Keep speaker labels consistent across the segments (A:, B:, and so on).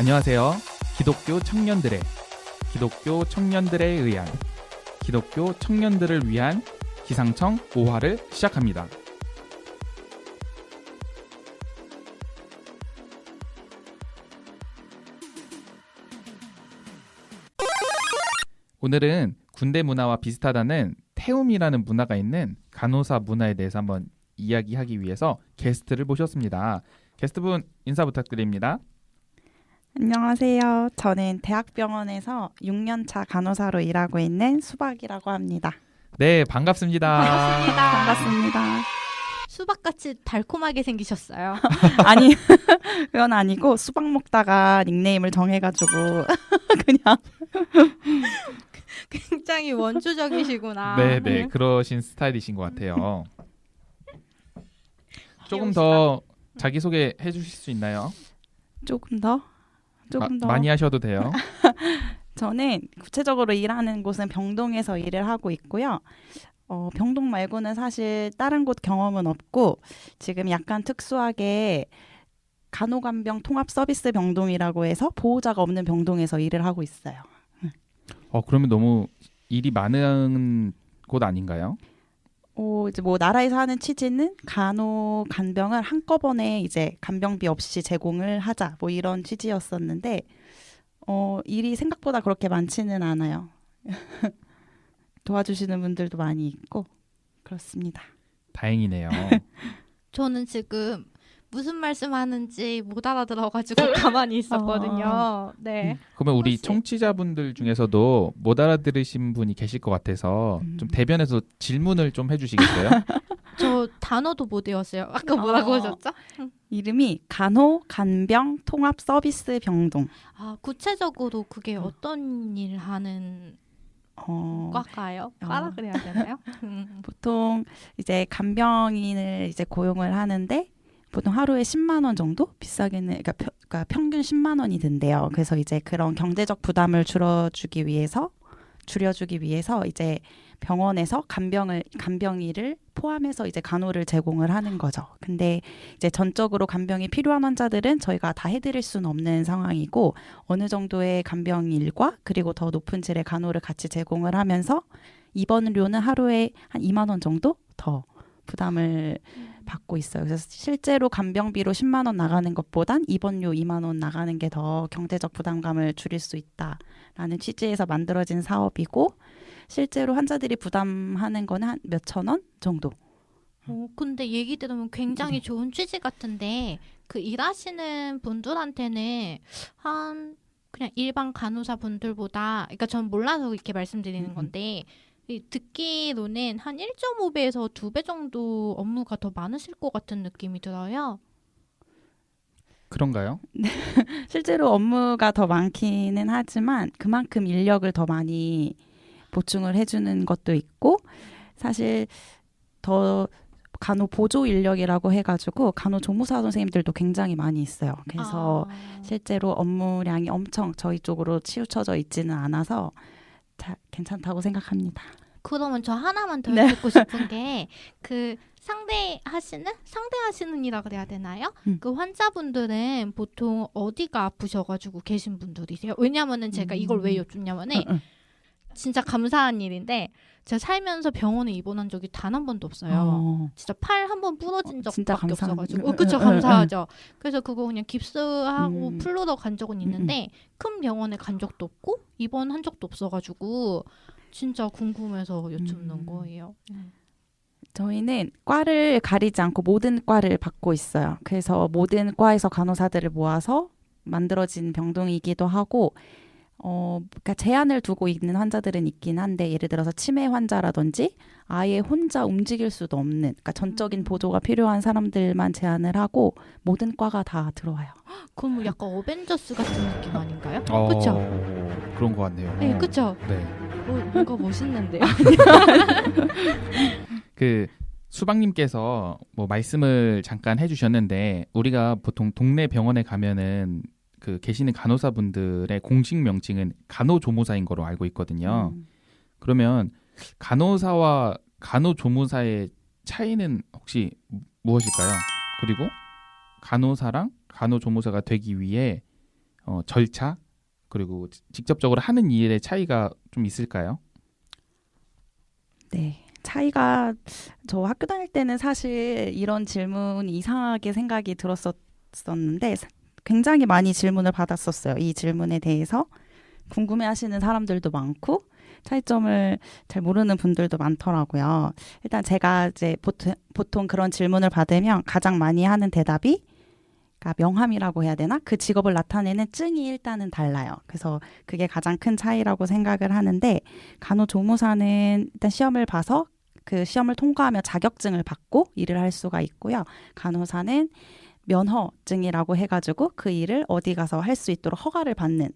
A: 안녕하세요. 기독교 청년들에 의한 기독교 청년들을 위한 기상청 5화를 시작합니다. 오늘은 군대 문화와 비슷하다는 태움이라는 문화가 있는 간호사 문화에 대해서 한번 이야기하기 위해서 게스트를 모셨습니다. 게스트분 인사 부탁드립니다.
B: 안녕하세요. 저는 대학병원에서 6년차 간호사로 일하고 있는 수박이라고 합니다.
A: 네, 반갑습니다.
B: 반갑습니다.
C: 수박같이 달콤하게 생기셨어요.
B: 아니, 그건 아니고 수박 먹다가 닉네임을 정해가지고 그냥
C: 굉장히 원초적이시구나.
A: 네, 그러신 스타일이신 것 같아요. 조금 더 자기소개 해주실 수 있나요?
B: 조금 더
A: 많이 하셔도 돼요.
B: 저는 구체적으로 일하는 곳은 병동에서 일을 하고 있고요. 병동 말고는 사실 다른 곳 경험은 없고 지금 약간 특수하게 간호간병 통합 서비스 병동이라고 해서 보호자가 없는 병동에서 일을 하고 있어요.
A: 그러면 너무 일이 많은 곳 아닌가요?
B: 이제 뭐 나라에서 하는 취지는 간병을 한꺼번에 이제 간병비 없이 제공을 하자 뭐 이런 취지였었는데 일이 생각보다 그렇게 많지는 않아요. 도와주시는 분들도 많이 있고 그렇습니다.
A: 다행이네요.
C: 저는 지금 무슨 말씀하는지 못 알아들어가지고 가만히 있었거든요. 네.
A: 그러면 우리
C: 혹시...
A: 청취자분들 중에서도 못 알아들으신 분이 계실 것 같아서 좀 대변해서 질문을 좀 해주시겠어요?
C: 저 단어도 못 외웠어요. 아까 뭐라고 하셨죠?
B: 이름이 간호간병 통합 서비스 병동.
C: 구체적으로 그게 어떤 일 하는 과가요? 과라 그래야 되나요?
B: 보통 이제 간병인을 이제 고용을 하는데 보통 하루에 10만 원 정도 비싸게는 그러니까 평균 10만 원이 든대요. 그래서 이제 그런 경제적 부담을 줄여주기 위해서 이제 병원에서 간병일을 포함해서 이제 간호를 제공을 하는 거죠. 근데 이제 전적으로 간병이 필요한 환자들은 저희가 다 해드릴 수는 없는 상황이고 어느 정도의 간병일과 그리고 더 높은 질의 간호를 같이 제공을 하면서 입원료는 하루에 한 2만 원 정도 더 부담을 받고 있어요. 그래서 실제로 간병비로 10만 원 나가는 것보단 입원료 2만 원 나가는 게 더 경제적 부담감을 줄일 수 있다라는 취지에서 만들어진 사업이고 실제로 환자들이 부담하는 거는 한 몇천 원 정도.
C: 근데 얘기 들으면 굉장히 좋은 취지 같은데 그 일하시는 분들한테는 그냥 일반 간호사 분들보다 그러니까 전 몰라서 이렇게 말씀드리는 건데 듣기로는 한 1.5배에서 2배 정도 업무가 더 많으실 것 같은 느낌이 들어요.
A: 그런가요?
B: 실제로 업무가 더 많기는 하지만 그만큼 인력을 더 많이 보충을 해주는 것도 있고 사실 더 간호 보조 인력이라고 해가지고 간호조무사 선생님들도 굉장히 많이 있어요. 그래서 실제로 업무량이 엄청 저희 쪽으로 치우쳐져 있지는 않아서 괜찮다고 생각합니다.
C: 그러면 저 하나만 더 듣고 싶은 게 그 상대하시는 이라 그래야 되나요? 그 환자분들은 보통 어디가 아프셔가지고 계신 분들이세요? 왜냐면은 제가 이걸 왜 여쭙냐면은 진짜 감사한 일인데 제가 살면서 병원에 입원한 적이 단 한 번도 없어요. 진짜 팔 한 번 부러진 적밖에 없어가지고 그쵸 감사하죠. 그래서 그거 그냥 깁스하고 풀러러 간 적은 있는데 큰 병원에 간 적도 없고 입원한 적도 없어가지고 진짜 궁금해서 여쭙는 거예요.
B: 저희는 과를 가리지 않고 모든 과를 받고 있어요. 그래서 모든 과에서 간호사들을 모아서 만들어진 병동이기도 하고 그러니까 제한을 두고 있는 환자들은 있긴 한데 예를 들어서 치매 환자라든지 아예 혼자 움직일 수도 없는 그러니까 전적인 보조가 필요한 사람들만 제한을 하고 모든 과가 다 들어와요.
C: 그럼 뭐 약간 어벤져스 같은 느낌 아닌가요? 그렇죠?
A: 그런 것 같네요.
C: 네, 그렇죠.
A: 네.
C: 뭔가 멋있는데요.
A: 그 수박님께서 뭐 말씀을 잠깐 해주셨는데 우리가 보통 동네 병원에 가면은 그 계시는 간호사분들의 공식 명칭은 간호조무사인 거로 알고 있거든요. 그러면 간호사와 간호조무사의 차이는 혹시 무엇일까요? 그리고 간호사랑 간호조무사가 되기 위해 절차 그리고 직접적으로 하는 일의 차이가 좀 있을까요?
B: 네. 차이가 저 학교 다닐 때는 사실 이런 질문이 이상하게 생각이 들었었는데 굉장히 많이 질문을 받았었어요. 이 질문에 대해서 궁금해하시는 사람들도 많고 차이점을 잘 모르는 분들도 많더라고요. 일단 제가 이제 보통 그런 질문을 받으면 가장 많이 하는 대답이 그러니까 명함이라고 해야 되나? 그 직업을 나타내는 증이 일단은 달라요. 그래서 그게 가장 큰 차이라고 생각을 하는데 간호조무사는 일단 시험을 봐서 그 시험을 통과하면 자격증을 받고 일을 할 수가 있고요. 간호사는 면허증이라고 해가지고 그 일을 어디 가서 할 수 있도록 허가를 받는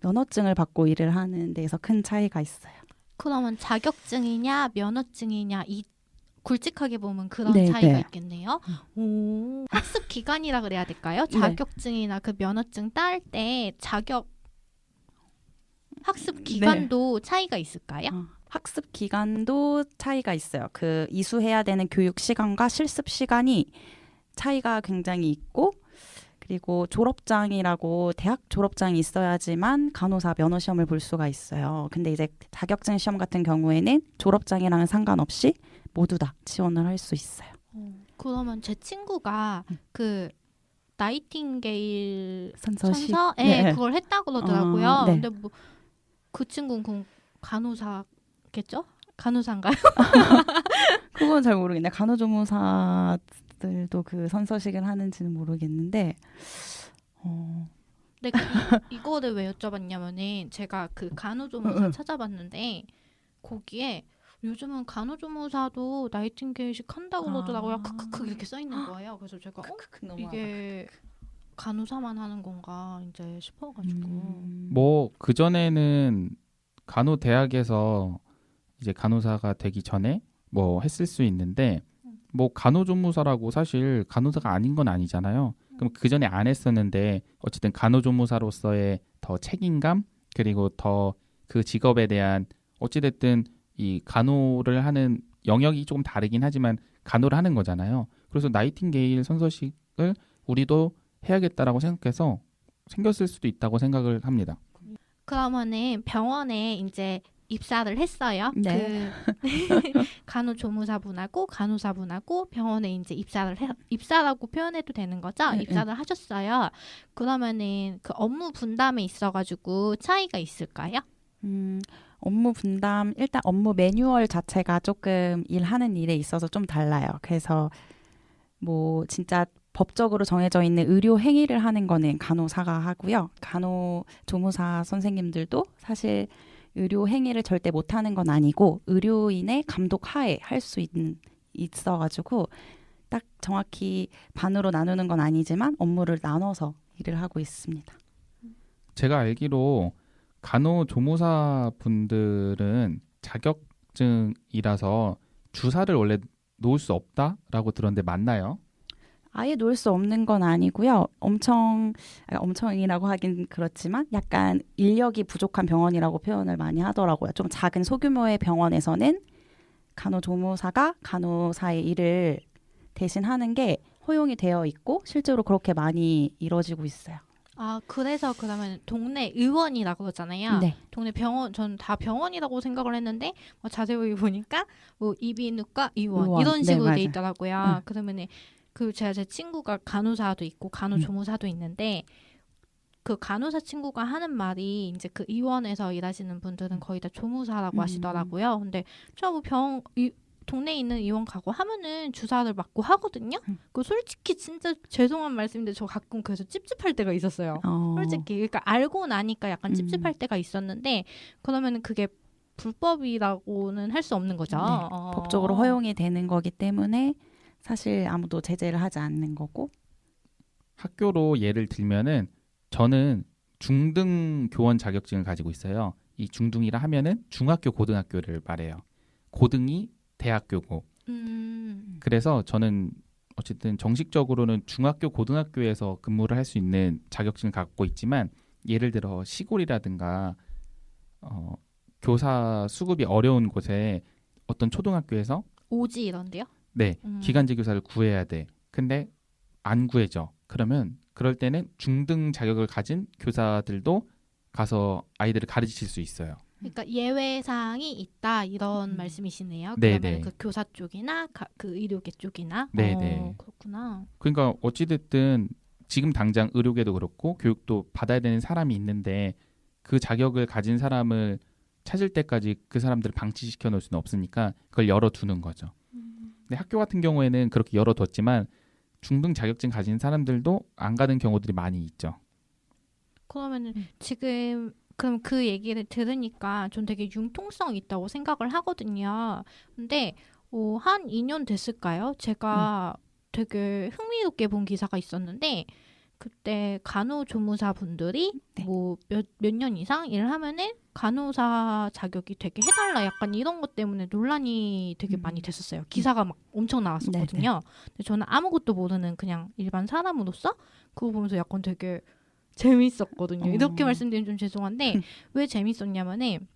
B: 면허증을 받고 일을 하는 데에서 큰 차이가 있어요.
C: 그러면 자격증이냐 면허증이냐 이 굵직하게 보면 그런
B: 네,
C: 차이가
B: 네.
C: 있겠네요. 오, 학습 기간이라 그래야 될까요?
B: 네.
C: 자격증이나 그 면허증 딸 때 학습 기간도 차이가 있을까요?
B: 학습 기간도 차이가 있어요. 그 이수해야 되는 교육 시간과 실습 시간이 차이가 굉장히 있고 그리고 졸업장이라고 대학 졸업장이 있어야지만 간호사 면허 시험을 볼 수가 있어요. 근데 이제 자격증 시험 같은 경우에는 졸업장이랑은 상관없이 모두 다 지원을 할 수 있어요.
C: 그러면 제 친구가 그 나이팅게일
B: 선서식?
C: 선서에
B: 네.
C: 그걸 했다고 그러더라고요.
B: 네.
C: 근데 뭐 그 친구는 그럼 간호사겠죠? 간호사인가요?
B: 그건 잘 모르겠네. 간호조무사들도 그 선서식을 하는지는 모르겠는데
C: 근데 이거를 왜 여쭤봤냐면은 제가 그 간호조무사 찾아봤는데 거기에 요즘은 간호조무사도 나이팅게일식 한다고 그러더라고요. 크크크 이렇게 써 있는 거예요. 그래서 제가 이게 간호사만 하는 건가 이제 싶어가지고
A: 뭐 그전에는 간호대학에서 이제 간호사가 되기 전에 뭐 했을 수 있는데 뭐 간호조무사라고 사실 간호사가 아닌 건 아니잖아요. 그럼 그전에 안 했었는데 어쨌든 간호조무사로서의 더 책임감 그리고 더 그 직업에 대한 어찌됐든 이 간호를 하는 영역이 조금 다르긴 하지만 간호를 하는 거잖아요. 그래서 나이팅게일 선서식을 우리도 해야겠다라고 생각해서 생겼을 수도 있다고 생각을 합니다.
C: 그러면은 병원에 이제 입사를 했어요.
B: 네.
C: 그 간호조무사분하고 간호사분하고 병원에 이제 입사라고 표현해도 되는 거죠?
B: 네,
C: 입사를 하셨어요. 그러면은 그 업무 분담에 있어가지고 차이가 있을까요?
B: 업무 분담 일단 업무 매뉴얼 자체가 조금 일하는 일에 있어서 좀 달라요. 그래서 뭐 진짜 법적으로 정해져 있는 의료 행위를 하는 거는 간호사가 하고요. 간호조무사 선생님들도 사실 의료 행위를 절대 못하는 건 아니고 의료인의 감독 하에 할 수 있어가지고 딱 정확히 반으로 나누는 건 아니지만 업무를 나눠서 일을 하고 있습니다.
A: 제가 알기로 간호조무사 분들은 자격증이라서 주사를 원래 놓을 수 없다라고 들었는데 맞나요?
B: 아예 놓을 수 없는 건 아니고요. 엄청이라고 하긴 그렇지만 약간 인력이 부족한 병원이라고 표현을 많이 하더라고요. 좀 작은 소규모의 병원에서는 간호조무사가 간호사의 일을 대신하는 게 허용이 되어 있고 실제로 그렇게 많이 이루어지고 있어요.
C: 아, 그래서 그러면 동네 의원이라고 그러잖아요.
B: 네.
C: 동네 병원, 전 다 병원이라고 생각을 했는데 뭐 자세히 보니까 뭐 이비인후과 의원 이런
B: 네,
C: 식으로 돼
B: 맞아요.
C: 있더라고요. 그러면은 그 제 친구가 간호사도 있고 간호조무사도 있는데 그 간호사 친구가 하는 말이 이제 그 의원에서 일하시는 분들은 거의 다 조무사라고 하시더라고요. 근데 저 뭐 동네에 있는 의원 가고 하면은 주사를 맞고 하거든요. 그 솔직히 진짜 죄송한 말씀인데 저 가끔 그래서 찝찝할 때가 있었어요. 솔직히 그러니까 알고 나니까 약간 찝찝할 때가 있었는데 그러면은 그게 불법이라고는 할 수 없는 거죠.
B: 네. 법적으로 허용이 되는 거기 때문에 사실 아무도 제재를 하지 않는 거고.
A: 학교로 예를 들면은 저는 중등 교원 자격증을 가지고 있어요. 이 중등이라 하면은 중학교 고등학교를 말해요. 고등이 대학교고. 그래서 저는 어쨌든 정식적으로는 중학교 고등학교에서 근무를 할 수 있는 자격증을 갖고 있지만 예를 들어 시골이라든가 교사 수급이 어려운 곳에 어떤 초등학교에서
C: 오지 이런데요?
A: 네 기간제 교사를 구해야 돼. 근데 안 구해져. 그러면 그럴 때는 중등 자격을 가진 교사들도 가서 아이들을 가르칠 수 있어요.
C: 그러니까 예외 사항이 있다 이런 말씀이시네요.
A: 네네.
C: 그러면 그 교사 쪽이나 그 의료계 쪽이나.
A: 네네.
C: 그렇구나.
A: 그러니까 어찌됐든 지금 당장 의료계도 그렇고 교육도 받아야 되는 사람이 있는데 그 자격을 가진 사람을 찾을 때까지 그 사람들을 방치시켜 놓을 수는 없으니까 그걸 열어두는 거죠. 근데 학교 같은 경우에는 그렇게 열어뒀지만 중등 자격증 가진 사람들도 안 가는 경우들이 많이 있죠.
C: 그러면은 지금 그럼 그 얘기를 들으니까 전 되게 융통성 있다고 생각을 하거든요. 근데 한 2년 됐을까요? 제가 되게 흥미롭게 본 기사가 있었는데 그때 간호조무사 분들이
B: 네.
C: 뭐 몇 년 이상 일을 하면은 간호사 자격이 되게 해달라 약간 이런 것 때문에 논란이 되게 많이 됐었어요. 기사가 막 엄청 나왔었거든요. 근데 저는 아무것도 모르는 그냥 일반 사람으로서 그거 보면서 약간 되게 재밌었거든요. 이렇게 말씀드리면 좀 죄송한데 왜 재밌었냐면은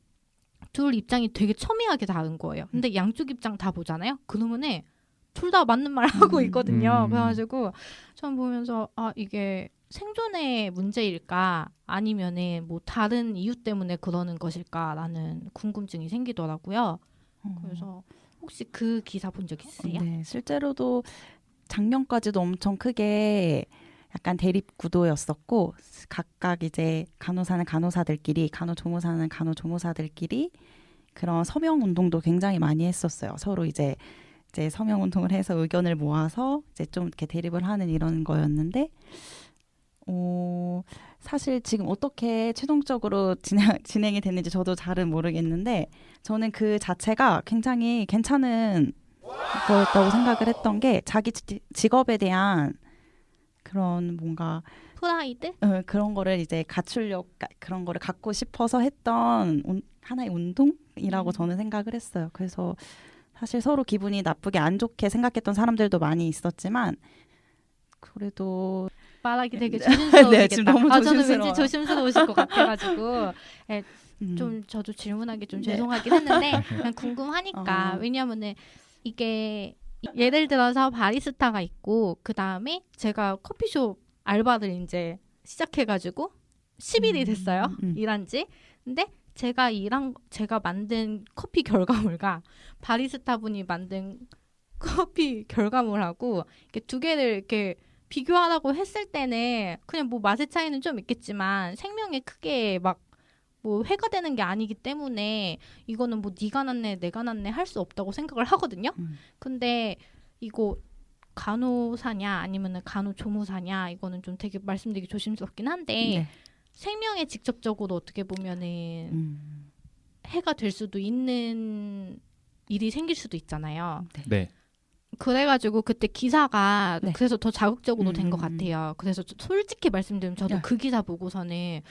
C: 둘 입장이 되게 첨예하게 다른 거예요. 근데 양쪽 입장 다 보잖아요. 그러면은 둘 다 맞는 말 하고 있거든요. 그래가지고 전 보면서 이게 생존의 문제일까 아니면은 뭐 다른 이유 때문에 그러는 것일까라는 궁금증이 생기더라고요. 그래서 혹시 그 기사 본 적 있으세요?
B: 네, 실제로도 작년까지도 엄청 크게 약간 대립 구도였었고 각각 이제 간호사는 간호사들끼리, 간호조무사는 간호조무사들끼리 그런 서명 운동도 굉장히 많이 했었어요. 서로 이제 서명 운동을 해서 의견을 모아서 이제 좀 이렇게 대립을 하는 이런 거였는데 사실 지금 어떻게 최종적으로 진행이 됐는지 저도 잘은 모르겠는데 저는 그 자체가 굉장히 괜찮은 거였다고 생각을 했던 게 자기 직업에 대한 그런 뭔가
C: 프라이드?
B: 그런 거를 이제 그런 거를 갖고 싶어서 했던 하나의 운동이라고 저는 생각을 했어요. 그래서 사실 서로 기분이 나쁘게 안 좋게 생각했던 사람들도 많이 있었지만 그래도
C: 말하기 되게 조심스러우시겠다.
B: 네, 지금 너무
C: 저는
B: 조심스러워요.
C: 왠지 조심스러우실 것 같아가지고 좀 저도 질문하기 좀 죄송하긴 했는데 그냥 궁금하니까 왜냐면은 이게 예를 들어서 바리스타가 있고 그 다음에 제가 커피숍 알바를 이제 시작해가지고 10일이 됐어요. 일한지. 근데 제가 만든 커피 결과물과 바리스타 분이 만든 커피 결과물하고 이렇게 두 개를 이렇게 비교하라고 했을 때는 그냥 뭐 맛의 차이는 좀 있겠지만 생명에 크게 막 뭐 해가 되는 게 아니기 때문에 이거는 뭐 네가 낫네 내가 낫네 할 수 없다고 생각을 하거든요. 근데 이거 간호사냐 아니면은 간호조무사냐 이거는 좀 되게 말씀드리기 조심스럽긴 한데 생명에 직접적으로 어떻게 보면은 해가 될 수도 있는 일이 생길 수도 있잖아요.
A: 네.
C: 그래가지고 그때 기사가 그래서 더 자극적으로 된 것 같아요. 그래서 솔직히 말씀드리면 저도 그 기사 보고서는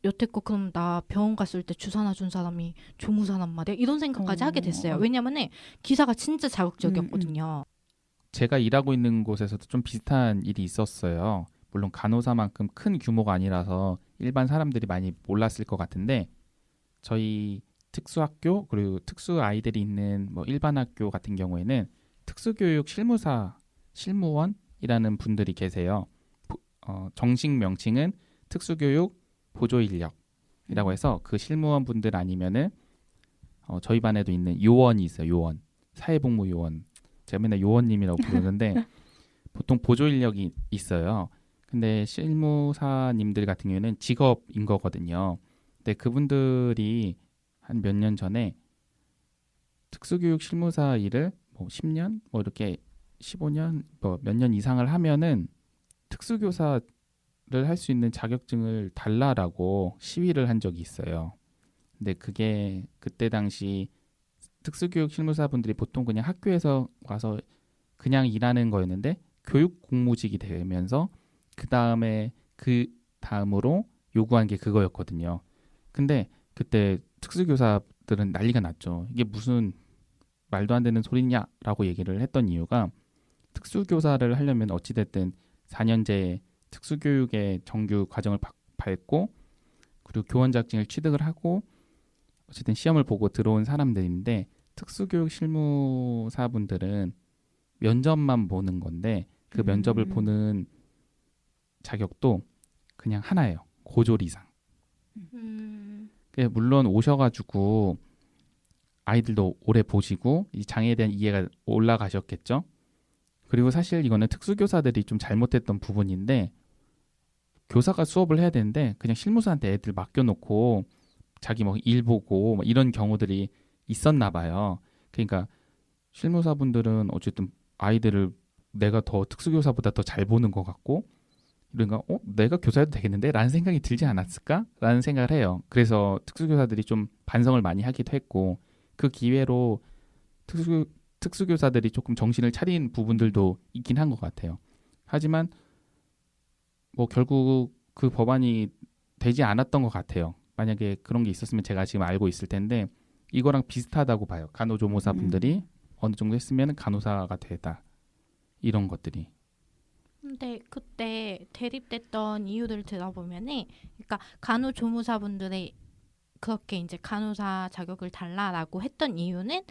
C: 여태껏 그럼 나 병원 갔을 때 주사나 준 사람이 조무사란 말이야? 이런 생각까지 하게 됐어요. 왜냐면은 기사가 진짜 자극적이었거든요.
A: 제가 일하고 있는 곳에서도 좀 비슷한 일이 있었어요. 물론 간호사만큼 큰 규모가 아니라서 일반 사람들이 많이 몰랐을 것 같은데 저희 특수학교 그리고 특수 아이들이 있는 뭐 일반 학교 같은 경우에는 특수교육 실무원이라는 분들이 계세요. 정식 명칭은 특수교육 보조인력이라고 해서 그 실무원 분들 아니면은 저희 반에도 있는 요원이 있어요. 요원, 사회복무 요원. 제가 맨날 요원님이라고 부르는데 보통 보조인력이 있어요. 근데 실무사님들 같은 경우에는 직업인 거거든요. 근데 그분들이 한 몇 년 전에 특수교육 실무사 일을 뭐 10년 뭐 이렇게 15년 뭐 몇 년 이상을 하면은 특수교사를 할 수 있는 자격증을 달라라고 시위를 한 적이 있어요. 근데 그게 그때 당시 특수교육 실무사분들이 보통 그냥 학교에서 와서 그냥 일하는 거였는데 교육 공무직이 되면서 그 다음으로 요구한 게 그거였거든요. 근데 그때 특수교사들은 난리가 났죠. 이게 무슨 말도 안 되는 소리냐라고 얘기를 했던 이유가 특수교사를 하려면 어찌됐든 4년제 특수교육의 정규 과정을 밟고 그리고 교원 자격증을 취득을 하고 어쨌든 시험을 보고 들어온 사람들인데 특수교육 실무사분들은 면접만 보는 건데 그 면접을 보는 자격도 그냥 하나예요. 고졸 이상. 물론 오셔가지고 아이들도 오래 보시고 이 장애에 대한 이해가 올라가셨겠죠. 그리고 사실 이거는 특수교사들이 좀 잘못했던 부분인데 교사가 수업을 해야 되는데 그냥 실무사한테 애들 맡겨놓고 자기 뭐 일 보고 뭐 이런 경우들이 있었나 봐요. 그러니까 실무사분들은 어쨌든 아이들을 내가 더 특수교사보다 더 잘 보는 것 같고 그러니까 내가 교사해도 되겠는데? 라는 생각이 들지 않았을까? 라는 생각을 해요. 그래서 특수교사들이 좀 반성을 많이 하기도 했고 그 기회로 특수교사들이 조금 정신을 차린 부분들도 있긴 한 것 같아요. 하지만 뭐 결국 그 법안이 되지 않았던 것 같아요. 만약에 그런 게 있었으면 제가 지금 알고 있을 텐데 이거랑 비슷하다고 봐요. 간호조무사분들이 어느 정도 했으면 간호사가 되다. 이런 것들이.
C: 근데 그때 대립됐던 이유들을 들어보면은, 그러니까 간호조무사분들이 그렇게 이제 간호사 자격을 달라라고 했던 이유는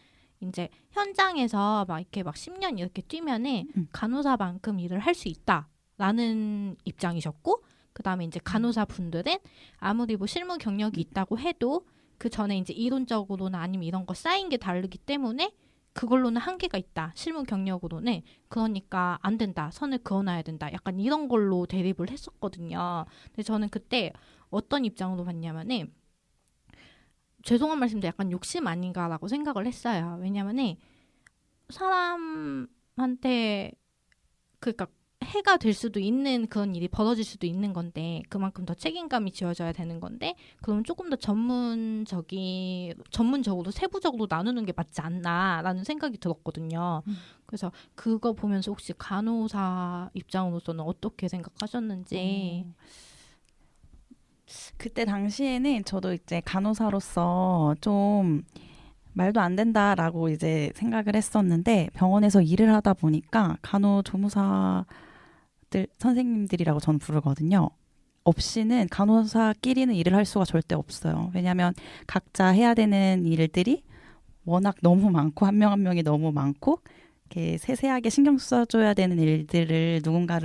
C: 이제 현장에서 막 이렇게 막 10년 이렇게 뛰면은 간호사만큼 일을 할 수 있다라는 입장이셨고, 그 다음에 이제 간호사분들은 아무리 뭐 실무 경력이 있다고 해도 그 전에 이제 이론적으로나 아니면 이런 거 쌓인 게 다르기 때문에 그걸로는 한계가 있다. 실무 경력으로는. 그러니까 안 된다. 선을 그어놔야 된다. 약간 이런 걸로 대립을 했었거든요. 근데 저는 그때 어떤 입장으로 봤냐면은 죄송한 말씀도 약간 욕심 아닌가라고 생각을 했어요. 왜냐면은 사람한테 그러니까 해가 될 수도 있는 그런 일이 벌어질 수도 있는 건데 그만큼 더 책임감이 지어져야 되는 건데 그럼 조금 더 전문적으로 세부적으로 나누는 게 맞지 않나라는 생각이 들었거든요. 그래서 그거 보면서 혹시 간호사 입장으로서는 어떻게 생각하셨는지.
B: 그때 당시에는 저도 이제 간호사로서 좀 말도 안 된다라고 이제 생각을 했었는데 병원에서 일을 하다 보니까 간호조무사들 선생님들이라고 저는 부르거든요. 없이는 간호사끼리는 일을 할 수가 절대 없어요. 왜냐하면 각자 해야 되는 일들이 워낙 너무 많고 한 명 한 명이 너무 많고 이렇게 세세하게 신경 써줘야 되는 일들을 누군가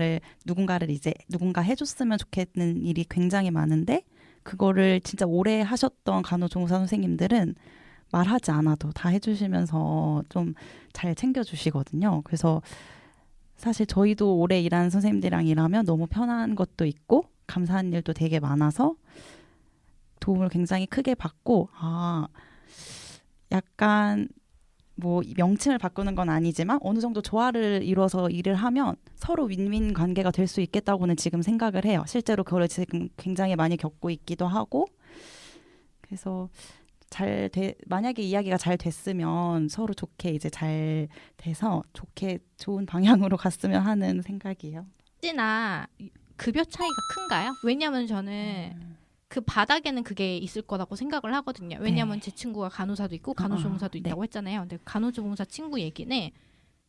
B: 해줬으면 좋겠는 일이 굉장히 많은데 그거를 진짜 오래 하셨던 간호조무사 선생님들은 말하지 않아도 다 해주시면서 좀 잘 챙겨주시거든요. 그래서 사실 저희도 오래 일하는 선생님들이랑 일하면 너무 편한 것도 있고 감사한 일도 되게 많아서 도움을 굉장히 크게 받고 약간 뭐 명칭을 바꾸는 건 아니지만 어느 정도 조화를 이뤄서 일을 하면 서로 윈윈 관계가 될 수 있겠다고는 지금 생각을 해요. 실제로 그걸 지금 굉장히 많이 겪고 있기도 하고 그래서 만약에 이야기가 잘 됐으면 서로 좋게 이제 잘 돼서 좋은 방향으로 갔으면 하는 생각이에요.
C: 혹시나 급여 차이가 큰가요? 왜냐면 저는 그 바닥에는 그게 있을 거라고 생각을 하거든요. 왜냐면 제 친구가 간호사도 있고 간호조무사도 있다고 했잖아요. 근데 간호조무사 친구 얘기는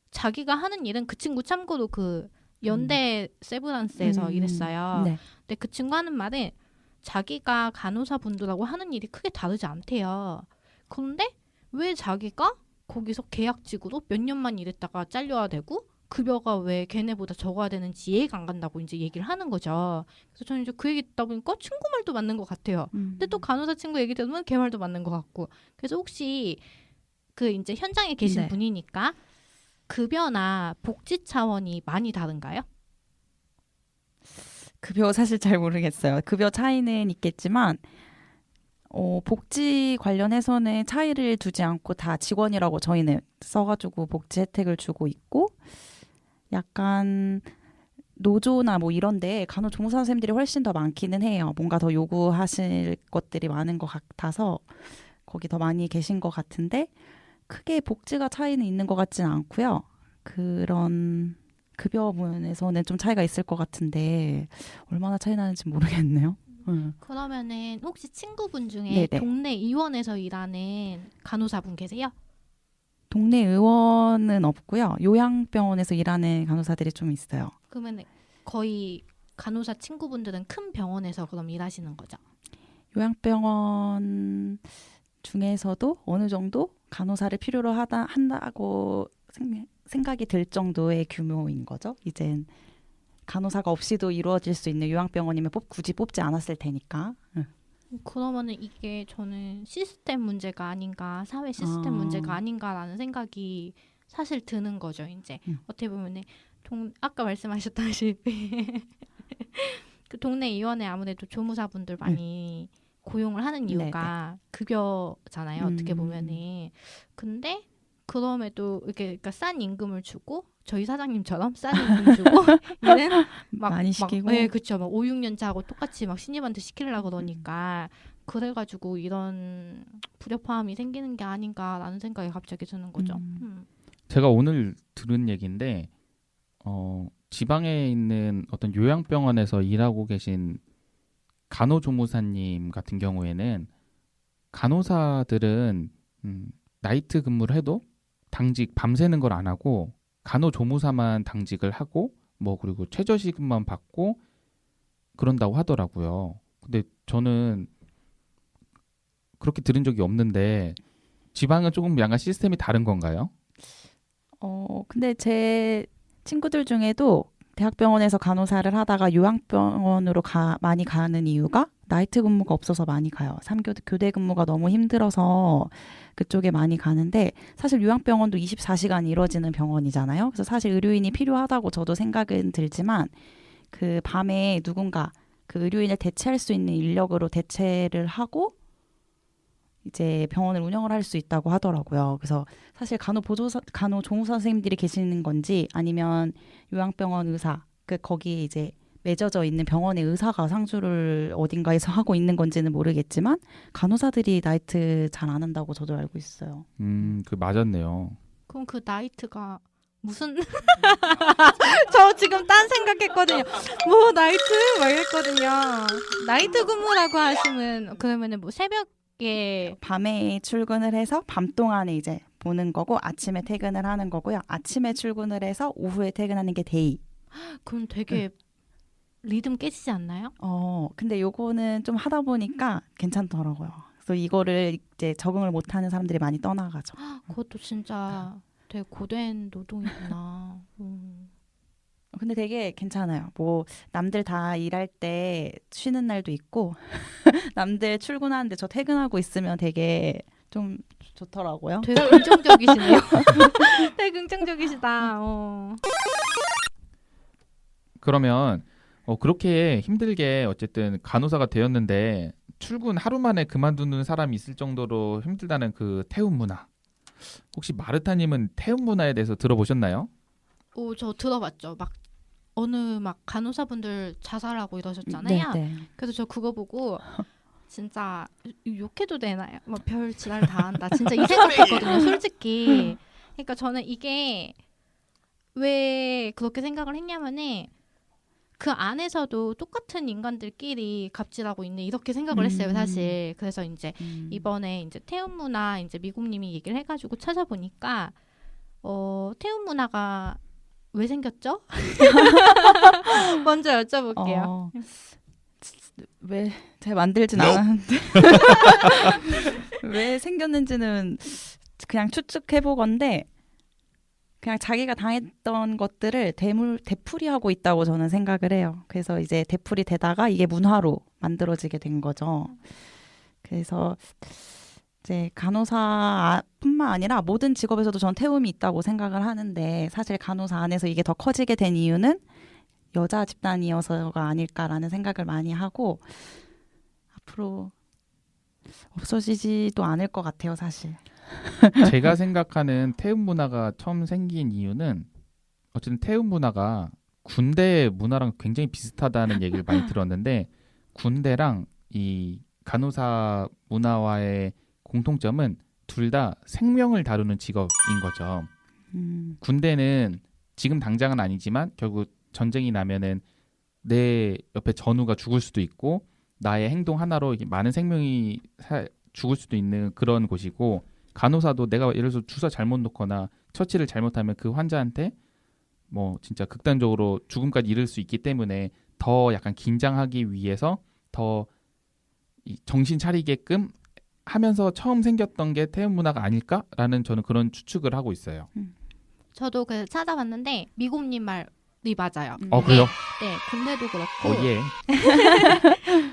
C: 자기가 하는 일은 그 친구 참고로 그 연대 세브란스에서 일했어요. 근데 그 친구 하는 말은 자기가 간호사분들하고 하는 일이 크게 다르지 않대요. 그런데 왜 자기가 거기서 계약직으로 몇 년만 일했다가 잘려야 되고 급여가 왜 걔네보다 적어야 되는지 이해가 안 간다고 이제 얘기를 하는 거죠. 그래서 저는 이제 그 얘기 듣다 보니까 친구 말도 맞는 것 같아요. 근데 또 간호사 친구 얘기 들으면 걔 말도 맞는 것 같고. 그래서 혹시 그 이제 현장에 계신 분이니까 급여나 복지 차원이 많이 다른가요?
B: 급여 사실 잘 모르겠어요. 급여 차이는 있겠지만 복지 관련해서는 차이를 두지 않고 다 직원이라고 저희는 써가지고 복지 혜택을 주고 있고 약간 노조나 뭐 이런데 간호조무사 선생님들이 훨씬 더 많기는 해요. 뭔가 더 요구하실 것들이 많은 것 같아서 거기 더 많이 계신 것 같은데 크게 복지가 차이는 있는 것 같지는 않고요. 그런 급여 부분에서는 좀 차이가 있을 것 같은데 얼마나 차이 나는지 모르겠네요.
C: 그러면은 혹시 친구분 중에 동네 의원에서 일하는 간호사분 계세요?
B: 동네 의원은 없고요. 요양병원에서 일하는 간호사들이 좀 있어요.
C: 그러면 거의 간호사 친구분들은 큰 병원에서 그럼 일하시는 거죠?
B: 요양병원 중에서도 어느 정도 간호사를 필요로 한다고 생각이 들 정도의 규모인 거죠. 이젠 간호사가 없이도 이루어질 수 있는 요양병원이면 굳이 뽑지 않았을 테니까.
C: 그러면은 이게 저는 시스템 문제가 아닌가, 사회 시스템 문제가 아닌가라는 생각이 사실 드는 거죠. 이제 어떻게 보면은 아까 말씀하셨다시피 그 동네 의원에 아무래도 조무사분들 많이 고용을 하는 이유가 급여잖아요. 어떻게 보면은. 근데 그럼에도 이렇게 그러니까 싼 임금을 주고 저희 사장님처럼 싼 임금 주고 얘는 막
B: 많이 시키고.
C: 네, 그렇죠. 막 5, 6년 차하고 똑같이 막 신입한테 시키려고 그러니까 그래가지고 이런 불협화음이 생기는 게 아닌가라는 생각이 갑자기 드는 거죠.
A: 제가 오늘 들은 얘기인데 지방에 있는 어떤 요양병원에서 일하고 계신 간호조무사님 같은 경우에는 간호사들은 나이트 근무를 해도 당직 밤새는 걸 안 하고 간호조무사만 당직을 하고 뭐 그리고 최저시급만 받고 그런다고 하더라고요. 근데 저는 그렇게 들은 적이 없는데 지방은 조금 약간 시스템이 다른 건가요?
B: 근데 제 친구들 중에도 대학병원에서 간호사를 하다가 요양병원으로 많이 가는 이유가 나이트 근무가 없어서 많이 가요. 3교대 근무가 너무 힘들어서 그쪽에 많이 가는데 사실 요양병원도 24시간 이루어지는 병원이잖아요. 그래서 사실 의료인이 필요하다고 저도 생각은 들지만 그 밤에 누군가 그 의료인을 대체할 수 있는 인력으로 대체를 하고 이제 병원을 운영을 할 수 있다고 하더라고요. 그래서 사실 간호조무사 선생님들이 계시는 건지 아니면 요양병원 의사, 거기 이제 맺어져 있는 병원의 의사가 상주를 어딘가에서 하고 있는 건지는 모르겠지만 간호사들이 나이트 잘 안 한다고 저도 알고 있어요.
A: 그 맞았네요.
C: 그럼 그 나이트가 무슨 저 지금 딴 생각했거든요. 뭐 나이트 막 이랬거든요. 나이트 근무라고 하시면 그러면은 뭐 새벽에
B: 밤에 출근을 해서 밤 동안에 이제 보는 거고 아침에 퇴근을 하는 거고요. 아침에 출근을 해서 오후에 퇴근하는 게 데이.
C: 그럼 되게 리듬 깨지지 않나요?
B: 근데 요거는 좀 하다 보니까 괜찮더라고요. 그래서 이거를 이제 적응을 못하는 사람들이 많이 떠나가죠.
C: 그것도 진짜 되게 고된 노동이구나.
B: 근데 되게 괜찮아요. 뭐 남들 다 일할 때 쉬는 날도 있고 남들 출근하는데 저 퇴근하고 있으면 되게 좀 좋더라고요.
C: 되게 긍정적이시네요. 되게 긍정적이시다.
A: 그러면 그렇게 힘들게 어쨌든 간호사가 되었는데 출근 하루 만에 그만두는 사람이 있을 정도로 힘들다는 그 태움 문화. 혹시 마르타님은 태움 문화에 대해서 들어보셨나요?
C: 저 들어봤죠. 막 어느 막 간호사분들 자살하고 이러셨잖아요.
B: 네.
C: 그래서 저 그거 보고 진짜 욕해도 되나요? 막 별 지랄 다 한다. 진짜 이 생각했거든요. 솔직히. 그러니까 저는 이게 왜 그렇게 생각을 했냐면은 그 안에서도 똑같은 인간들끼리 갑질하고 있네 이렇게 생각을 했어요 사실. 그래서 이제 이번에 이제 태움 문화 이제 미국님이 얘기를 해가지고 찾아보니까 태움 문화가 왜 생겼죠? 먼저 여쭤볼게요.
B: 왜 제가 만들진 않았는데 왜 생겼는지는 그냥 추측해보건데 그냥 자기가 당했던 것들을 되풀이하고 있다고 저는 생각을 해요. 그래서 이제 되풀이 되다가 이게 문화로 만들어지게 된 거죠. 그래서 이제 간호사뿐만 아니라 모든 직업에서도 전 태움이 있다고 생각을 하는데 사실 간호사 안에서 이게 더 커지게 된 이유는 여자 집단이어서가 아닐까라는 생각을 많이 하고 앞으로 없어지지도 않을 것 같아요, 사실.
A: 제가 생각하는 태움 문화가 처음 생긴 이유는 어쨌든 태움 문화가 군대 문화랑 굉장히 비슷하다는 얘기를 많이 들었는데 군대랑 이 간호사 문화와의 공통점은 둘 다 생명을 다루는 직업인 거죠. 군대는 지금 당장은 아니지만 결국 전쟁이 나면은 내 옆에 전우가 죽을 수도 있고 나의 행동 하나로 많은 생명이 죽을 수도 있는 그런 곳이고 간호사도 내가 예를 들어서 주사 잘못 놓거나 처치를 잘못하면 그 환자한테 뭐 진짜 극단적으로 죽음까지 이를 수 있기 때문에 더 약간 긴장하기 위해서 더 정신 차리게끔 하면서 처음 생겼던 게 태움 문화가 아닐까라는 저는 그런 추측을 하고 있어요.
C: 저도 그래서 찾아봤는데 미국님 말이 맞아요.
A: 그래요?
C: 때 군대도 그렇고
A: 예.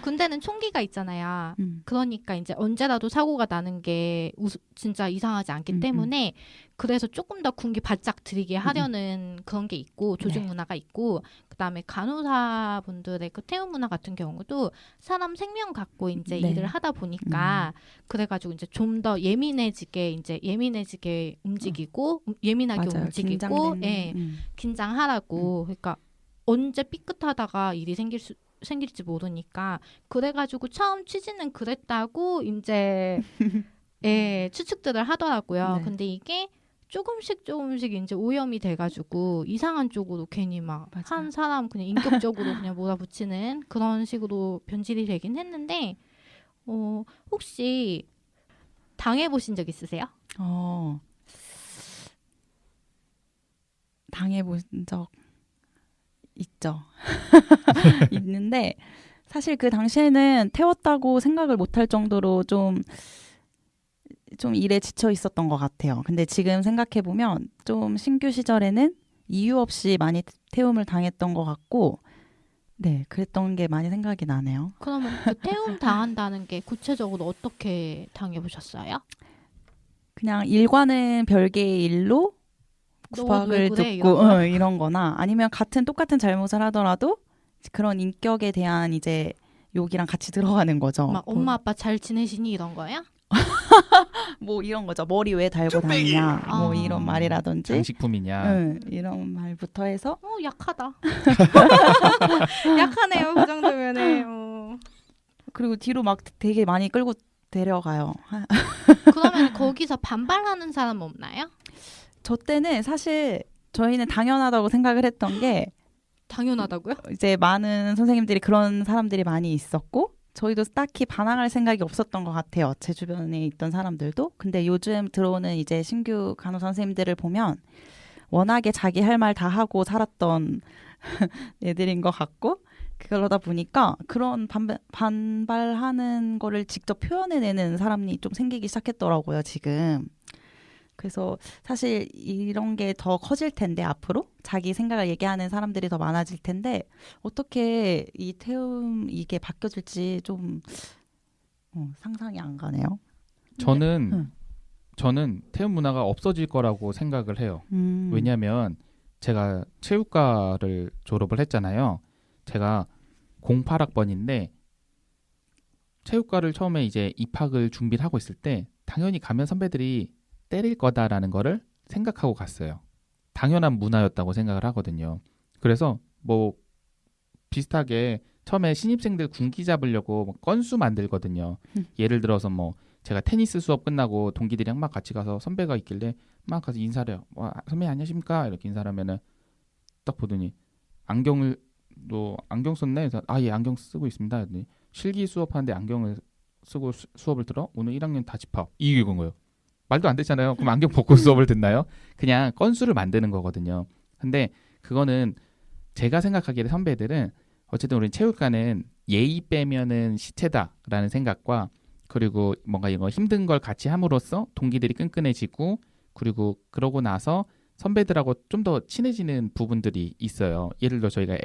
C: 군대는 총기가 있잖아요.
B: 음.
C: 그러니까 이제 언제라도 사고가 나는 게 진짜 이상하지 않기 때문에 그래서 조금 더 군기 바짝 들이게 하려는 그런 게 있고 조직
B: 네.
C: 문화가 있고 그다음에 간호사분들의 그 태움 문화 같은 경우도 사람 생명 갖고 이제
B: 네.
C: 일을 하다 보니까 그래가지고 이제 좀 더 예민해지게 움직이고 예민하게
B: 맞아요.
C: 움직이고
B: 긴장되는,
C: 예, 긴장하라고 그러니까 언제 삐끗하다가 일이 생길지 모르니까 그래가지고 처음 취지는 그랬다고 이제 예, 추측들을 하더라고요.
B: 네.
C: 근데 이게 조금씩 이제 오염이 돼가지고 이상한 쪽으로 괜히 막 한
B: 맞아요.
C: 사람 그냥 인격적으로 그냥 몰아붙이는 그런 식으로 변질이 되긴 했는데 혹시 당해보신 적 있으세요?
B: 당해본 적 있죠. 있는데 사실 그 당시에는 태웠다고 생각을 못할 정도로 좀 일에 지쳐 있었던 것 같아요. 근데 지금 생각해 보면 좀 신규 시절에는 이유 없이 많이 태움을 당했던 것 같고, 네, 그랬던 게 많이 생각이 나네요.
C: 그러면 그 태움 당한다는 게 구체적으로 어떻게 당해보셨어요?
B: 그냥 일과는 별개의 일로
C: 너 왜
B: 구박을
C: 그래?
B: 듣고
C: 이런 거야?
B: 이런 거나 아니면 똑같은 잘못을 하더라도 그런 인격에 대한 이제 욕이랑 같이 들어가는 거죠.
C: 막 엄마 아빠 잘 지내시니 이런 거야?
B: 뭐 이런 거죠. 머리 왜 달고 다니냐. 뭐
C: 아.
B: 이런 말이라든지.
A: 장식품이냐.
B: 이런 말부터 해서
C: 약하다. 약하네요. 그 정도면은.
B: 그리고 뒤로 막 되게 많이 끌고 데려가요.
C: 그러면 거기서 반발하는 사람 없나요?
B: 저 때는 사실 저희는 당연하다고 생각을 했던 게
C: 당연하다고요?
B: 이제 많은 선생님들이 그런 사람들이 많이 있었고 저희도 딱히 반항할 생각이 없었던 것 같아요. 제 주변에 있던 사람들도. 근데 요즘 들어오는 이제 신규 간호사 선생님들을 보면 워낙에 자기 할 말 다 하고 살았던 애들인 것 같고 그러다 보니까 그런 반발하는 거를 직접 표현해내는 사람이 좀 생기기 시작했더라고요, 지금. 그래서 사실 이런 게 더 커질 텐데 앞으로 자기 생각을 얘기하는 사람들이 더 많아질 텐데 어떻게 이 태움 이게 바뀌어질지 좀 상상이 안 가네요.
A: 저는 태움 문화가 없어질 거라고 생각을 해요. 왜냐하면 제가 체육과를 졸업을 했잖아요. 제가 08학번인데 체육과를 처음에 이제 입학을 준비를 하고 있을 때 당연히 가면 선배들이 때릴 거다라는 거를 생각하고 갔어요. 당연한 문화였다고 생각을 하거든요. 그래서 뭐 비슷하게 처음에 신입생들 군기 잡으려고 뭐 건수 만들거든요. 예를 들어서 뭐 제가 테니스 수업 끝나고 동기들이랑 막 같이 가서 선배가 있길래 막 가서 인사를 해요. 선배님 안녕하십니까? 이렇게 인사를 하면은 딱 보더니 안경 썼네? 그래서 예, 안경 쓰고 있습니다. 그랬더니 실기 수업하는데 안경을 쓰고 수업을 들어? 오늘 1학년 다 집합. 이게 그건 거예요. 말도 안 되잖아요. 그럼 안경 벗고 수업을 듣나요? 그냥 건수를 만드는 거거든요. 근데 그거는 제가 생각하기에 선배들은 어쨌든 우리 체육관은 예의 빼면은 시체다라는 생각과 그리고 뭔가 이거 힘든 걸 같이 함으로써 동기들이 끈끈해지고 그리고 그러고 나서 선배들하고 좀 더 친해지는 부분들이 있어요. 예를 들어 저희가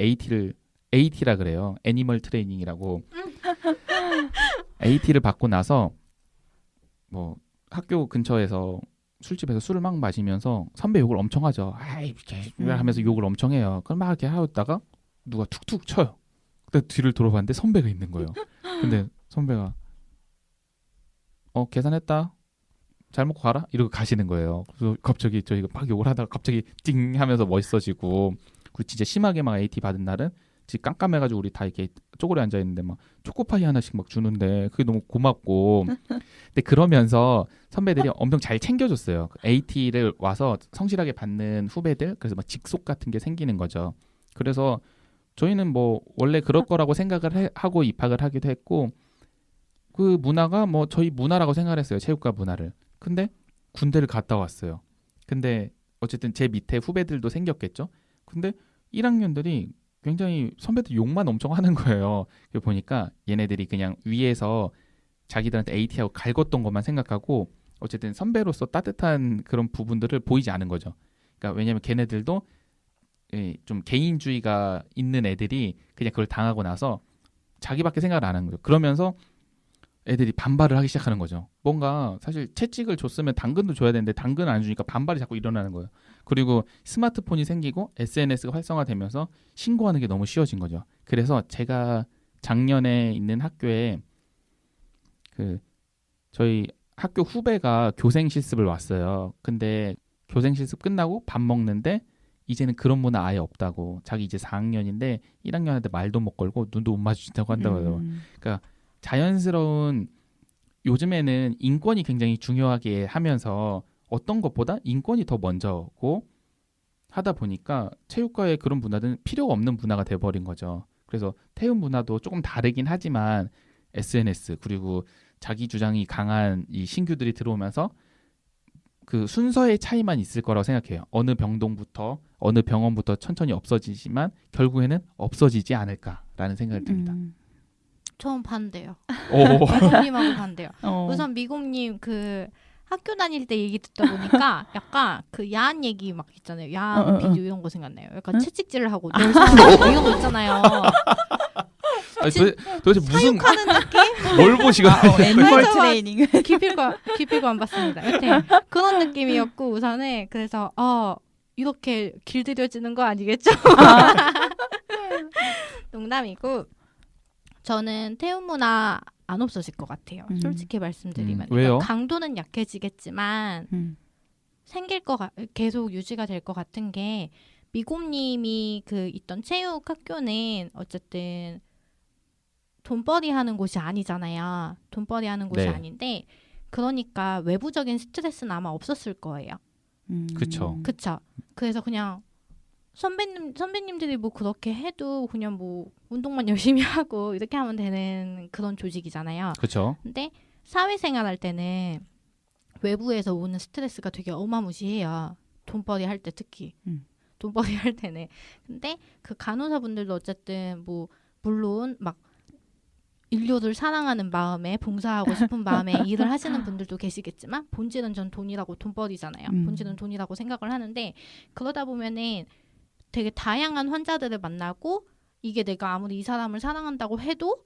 A: AT라 그래요. 애니멀 트레이닝이라고. AT를 받고 나서 뭐 학교 근처에서 술집에서 술을 막 마시면서 선배 욕을 엄청 하죠. 아이 이렇게 하면서 욕을 엄청 해요. 그럼 막 이렇게 하다가 누가 툭툭 쳐요. 그때 뒤를 돌아봤는데 선배가 있는 거예요. 근데 선배가 계산했다. 잘 먹고 가라. 이러고 가시는 거예요. 그래서 갑자기 저희가 막 욕을 하다가 갑자기 띵 하면서 멋있어지고 그리고 진짜 심하게 막 AT 받은 날은 진짜 깜깜해가지고 우리 다 이렇게 쪼그려 앉아 있는데 막 초코파이 하나씩 막 주는데 그게 너무 고맙고 근데 그러면서 선배들이 엄청 잘 챙겨줬어요. AT를 와서 성실하게 받는 후배들 그래서 막 직속 같은 게 생기는 거죠. 그래서 저희는 뭐 원래 그럴 거라고 생각을 하고 입학을 하기도 했고 그 문화가 뭐 저희 문화라고 생각을 했어요. 체육과 문화를. 근데 군대를 갔다 왔어요. 근데 어쨌든 제 밑에 후배들도 생겼겠죠. 근데 1학년들이 굉장히 선배들 욕만 엄청 하는 거예요. 보니까 얘네들이 그냥 위에서 자기들한테 AT하고 갈궜던 것만 생각하고 어쨌든 선배로서 따뜻한 그런 부분들을 보이지 않은 거죠. 그러니까 왜냐하면 걔네들도 좀 개인주의가 있는 애들이 그냥 그걸 당하고 나서 자기밖에 생각을 안 하는 거죠. 그러면서 애들이 반발을 하기 시작하는 거죠. 뭔가 사실 채찍을 줬으면 당근도 줘야 되는데 당근 안 주니까 반발이 자꾸 일어나는 거예요. 그리고 스마트폰이 생기고 SNS가 활성화되면서 신고하는 게 너무 쉬워진 거죠. 그래서 제가 작년에 있는 학교에 저희 학교 후배가 교생 실습을 왔어요. 근데 교생 실습 끝나고 밥 먹는데 이제는 그런 문화 아예 없다고. 자기 이제 4학년인데 1학년한테 말도 못 걸고 눈도 못 마주친다고 한다고요. 그러니까 자연스러운 요즘에는 인권이 굉장히 중요하게 하면서 어떤 것보다 인권이 더 먼저고 하다 보니까 체육과의 그런 문화는 필요가 없는 문화가 돼버린 거죠. 그래서 태움 문화도 조금 다르긴 하지만 SNS 그리고 자기 주장이 강한 이 신규들이 들어오면서 그 순서의 차이만 있을 거라고 생각해요. 어느 병동부터 어느 병원부터 천천히 없어지지만 결국에는 없어지지 않을까라는 생각이 듭니다.
C: 저는 반대요.
A: 오.
C: 미국님하고 반대요. 우선 미국님 그 학교 다닐 때 얘기 듣다 보니까 약간 그 야한 얘기 막 있잖아요. 야한 비디오 이런 거 생각나요. 약간 채찍질을 하고 널사하고 이런 거 있잖아요.
A: 아니, 도대체 무슨
C: 사육하는 느낌?
A: 뭘 보시고
B: 애니멀 트레이닝.
C: 깊이가 안 봤습니다. 여튼 그런 느낌이었고 우선은 그래서 이렇게 길들여지는 거 아니겠죠? 농담이고 저는 태움 문화 안 없어질 것 같아요. 솔직히 말씀드리면
A: 왜요?
C: 그러니까 강도는 약해지겠지만 계속 유지가 될 것 같은 게 미곰님이 그 있던 체육 학교는 어쨌든 돈벌이 하는 곳이 아니잖아요. 돈벌이 하는 곳이
A: 네.
C: 아닌데 그러니까 외부적인 스트레스는 아마 없었을 거예요.
A: 그쵸.
C: 그쵸. 그래서 그냥 선배님들이 뭐 그렇게 해도 그냥 뭐 운동만 열심히 하고 이렇게 하면 되는 그런 조직이잖아요.
A: 그쵸.
C: 근데 사회생활 할 때는 외부에서 오는 스트레스가 되게 어마무시해요. 돈벌이 할 때 특히. 돈벌이 할 때는. 근데 그 간호사분들도 어쨌든 뭐 물론 막 인류를 사랑하는 마음에 봉사하고 싶은 마음에 일을 하시는 분들도 계시겠지만 본질은 전 돈이라고 돈벌이잖아요. 본질은 돈이라고 생각을 하는데 그러다 보면은 되게 다양한 환자들을 만나고 이게 내가 아무리 이 사람을 사랑한다고 해도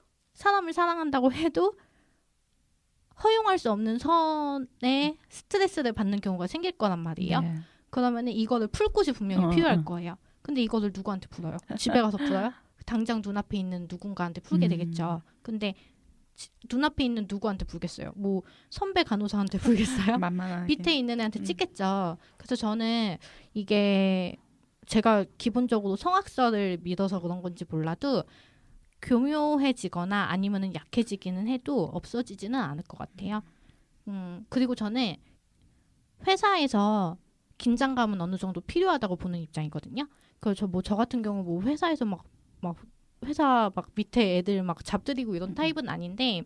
C: 허용할 수 없는 선에 스트레스를 받는 경우가 생길 거란 말이에요.
B: 네.
C: 그러면은 이거를 풀 곳이 분명히 필요할 거예요. 근데 이거를 누구한테 풀어요? 집에 가서 풀어요? 당장 눈앞에 있는 누군가한테 풀게 되겠죠. 근데 눈앞에 있는 누구한테 풀겠어요? 뭐 선배 간호사한테 풀겠어요?
B: 만만하게.
C: 밑에 있는 애한테 찍겠죠. 그래서 저는 이게 제가 기본적으로 성악설을 믿어서 그런 건지 몰라도 교묘해지거나 아니면은 약해지기는 해도 없어지지는 않을 것 같아요. 그리고 저는 회사에서 긴장감은 어느 정도 필요하다고 보는 입장이거든요. 그래서 저 같은 경우 뭐 회사에서 막 회사 막 밑에 애들 막 잡들이고 이런 타입은 아닌데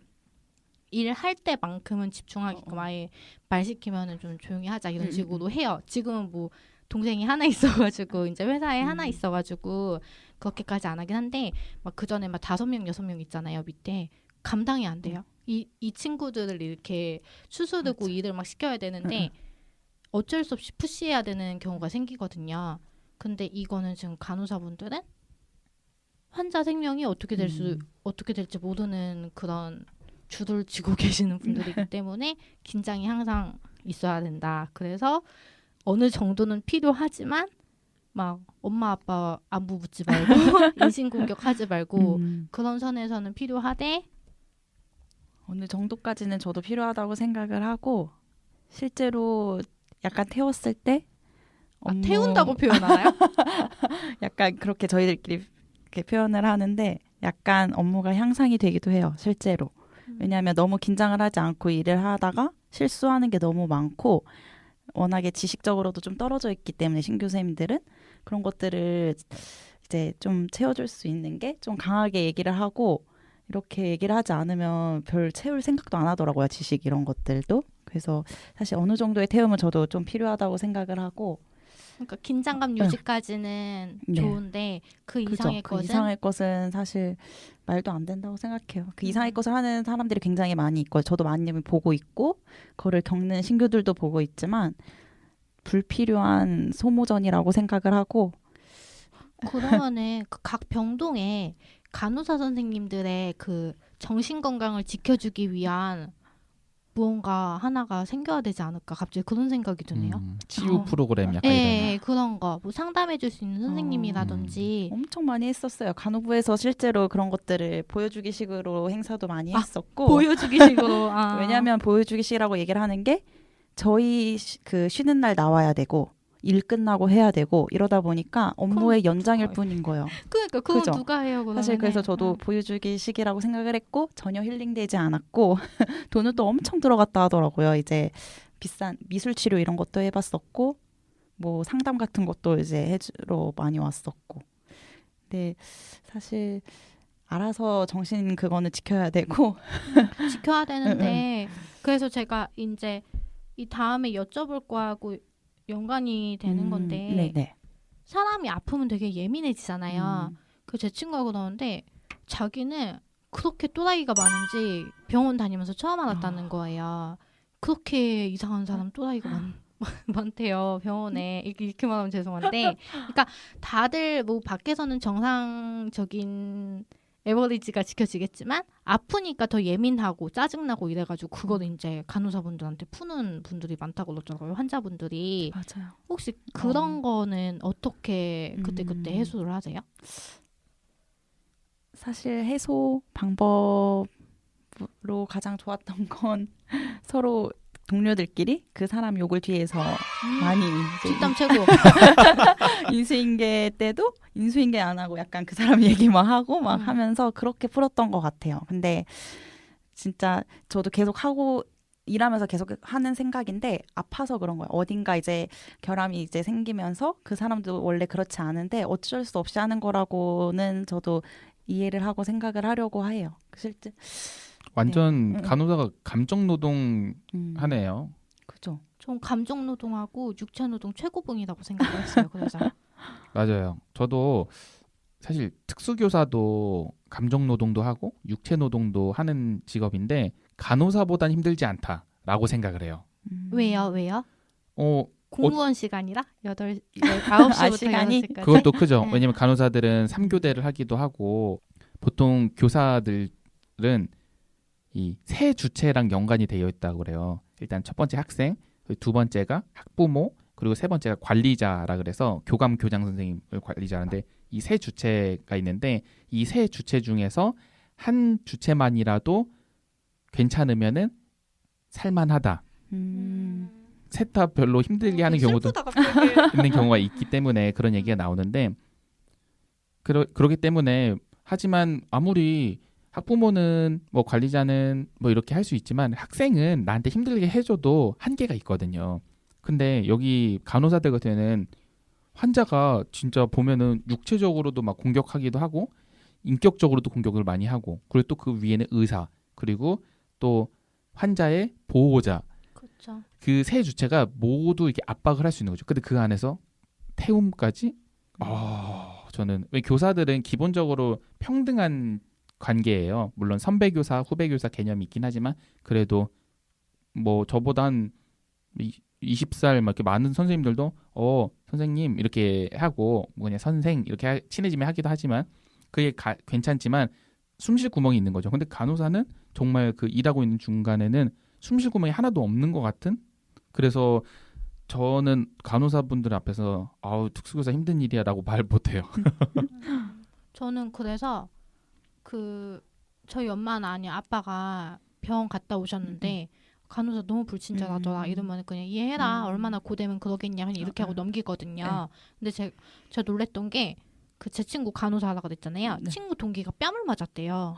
C: 일할 때만큼은 집중하게끔 아예 말 시키면은 좀 조용히 하자 이런 식으로 해요. 지금은 뭐 동생이 하나 있어가지고 이제 회사에 하나 있어가지고 그렇게까지 안 하긴 한데 막 그 전에 막 5명 6명 있잖아요 밑에 감당이 안 돼요. 이 친구들을 이렇게 추스르고 일을 막 시켜야 되는데 어쩔 수 없이 푸시해야 되는 경우가 생기거든요. 근데 이거는 지금 간호사분들은 환자 생명이 어떻게 될지 모르는 그런 줄을 쥐고 계시는 분들이기 때문에 긴장이 항상 있어야 된다. 그래서 어느 정도는 필요하지만 막 엄마 아빠 안부 묻지 말고 인신공격하지 말고 그런 선에서는 필요하되
B: 어느 정도까지는 저도 필요하다고 생각을 하고 실제로 약간 태웠을 때
C: 태운다고 표현하나요?
B: 약간 그렇게 저희들끼리 이렇게 표현을 하는데 약간 업무가 향상이 되기도 해요. 실제로. 왜냐하면 너무 긴장을 하지 않고 일을 하다가 실수하는 게 너무 많고 워낙에 지식적으로도 좀 떨어져 있기 때문에 신규생들은 그런 것들을 이제 좀 채워줄 수 있는 게 좀 강하게 얘기를 하고 이렇게 얘기를 하지 않으면 별 채울 생각도 안 하더라고요. 지식 이런 것들도. 그래서 사실 어느 정도의 태움은 저도 좀 필요하다고 생각을 하고
C: 그러니까 긴장감 유지까지는 좋은데 그 이상의
B: 그 이상의 것은 사실 말도 안 된다고 생각해요. 그 이상의 것을 하는 사람들이 굉장히 많이 있고 저도 많이 보고 있고 그거를 겪는 신규들도 보고 있지만 불필요한 소모전이라고 생각을 하고
C: 그러면은 그 각 병동에 간호사 선생님들의 그 정신 건강을 지켜주기 위한 무언가 하나가 생겨야 되지 않을까 갑자기 그런 생각이 드네요.
A: 치유 프로그램 약간 이런.
C: 네, 그런 거. 뭐 상담해줄 수 있는 선생님이라든지.
B: 엄청 많이 했었어요. 간호부에서 실제로 그런 것들을 보여주기식으로 행사도 많이 했었고.
C: 보여주기식으로.
B: 왜냐하면 보여주기식이라고 얘기를 하는 게 저희 그 쉬는 날 나와야 되고 일 끝나고 해야 되고 이러다 보니까 업무의 연장일 뿐인 거예요.
C: 그러니까 그건
B: 그죠?
C: 누가 해요? 그러면은?
B: 사실 그래서 저도 보여주기식이라고 생각을 했고 전혀 힐링되지 않았고 돈은 또 엄청 들어갔다 하더라고요. 이제 비싼 미술 치료 이런 것도 해봤었고 뭐 상담 같은 것도 이제 해주러 많이 왔었고. 근데 사실 알아서 정신 그거는 지켜야 되고
C: 지켜야 되는데 그래서 제가 이제 이 다음에 여쭤볼 거하고 연관이 되는 건데
B: 네네.
C: 사람이 아프면 되게 예민해지잖아요.
B: 음.
C: 그 제 친구가 그러는데 자기는 그렇게 또라이가 많은지 병원 다니면서 처음 알았다는 거예요. 그렇게 이상한 사람 또라이가 많대요 병원에. 이렇게 말하면 죄송한데 그러니까 다들 뭐 밖에서는 정상적인 에버리지가 지켜지겠지만 아프니까 더 예민하고 짜증나고 이래가지고 그거를 이제 간호사분들한테 푸는 분들이 많다고 그러더라고요. 환자분들이.
B: 맞아요.
C: 혹시 그런 거는 어떻게 그때 해소를 하세요?
B: 사실 해소 방법으로 가장 좋았던 건 서로 동료들끼리 그 사람 욕을 뒤에서 많이 이제
C: 뒷담 최고.
B: 인수인계 때도 인수인계 안 하고 약간 그 사람 얘기만 하고 막 하면서 그렇게 풀었던 것 같아요. 근데 진짜 저도 계속 하고 일하면서 계속 하는 생각인데 아파서 그런 거예요. 어딘가 이제 결함이 이제 생기면서 그 사람도 원래 그렇지 않은데 어쩔 수 없이 하는 거라고는 저도 이해를 하고 생각을 하려고 해요. 실제
A: 완전 간호사가 감정 노동 하네요.
B: 그죠.
C: 전 감정 노동하고 육체 노동 최고봉이라고 생각했어요. 그래서
A: 맞아요. 저도 사실 특수교사도 감정 노동도 하고 육체 노동도 하는 직업인데 간호사보단 힘들지 않다라고 생각을 해요.
C: 왜요? 공무원 시간이라? 9시부터
B: 시간이?
C: 6시까지?
A: 그것도 크죠.
C: 네.
A: 왜냐면 간호사들은 3교대를 하기도 하고 보통 교사들은 이 세 주체랑 연관이 되어 있다고 그래요. 일단 첫 번째 학생, 두 번째가 학부모, 그리고 세 번째가 관리자라 그래서 교감 교장 선생님을 관리자인데 이 세 주체가 있는데 이 세 주체 중에서 한 주체만이라도 괜찮으면은 살만하다. 셋 다 별로 힘들게 하는 경우도 있는 경우가 있기 때문에 그런 얘기가 나오는데 그러기 때문에 하지만 아무리 학부모는 뭐 관리자는 뭐 이렇게 할 수 있지만 학생은 나한테 힘들게 해줘도 한계가 있거든요. 근데 여기 간호사들 같은 경우는 환자가 진짜 보면은 육체적으로도 막 공격하기도 하고 인격적으로도 공격을 많이 하고 그리고 또 그 위에는 의사 그리고 또 환자의 보호자
C: 그렇죠.
A: 그 세 주체가 모두 이렇게 압박을 할 수 있는 거죠. 근데 그 안에서 태움까지 저는 왜 교사들은 기본적으로 평등한 관계예요. 물론 선배 교사, 후배 교사 개념이 있긴 하지만 그래도 뭐 저보다 한 20살 막 이렇게 많은 선생님들도 선생님 이렇게 하고 뭐 그냥 선생 이렇게 친해지면 하기도 하지만 그게 괜찮지만 숨쉴 구멍이 있는 거죠. 근데 간호사는 정말 그 일하고 있는 중간에는 숨쉴 구멍이 하나도 없는 것 같은. 그래서 저는 간호사분들 앞에서 특수교사 힘든 일이야라고 말 못해요.
C: 저는 그래서 저희 엄마는 아빠가 병원 갔다 오셨는데 간호사 너무 불친절하더라 이러면 그냥 이해해라 얼마나 고되면 그러겠냐 그냥 이렇게 하고 넘기거든요. 근데 제가 놀랬던 게 제 친구 간호사 하다가 됐잖아요. 친구 동기가 뺨을 맞았대요.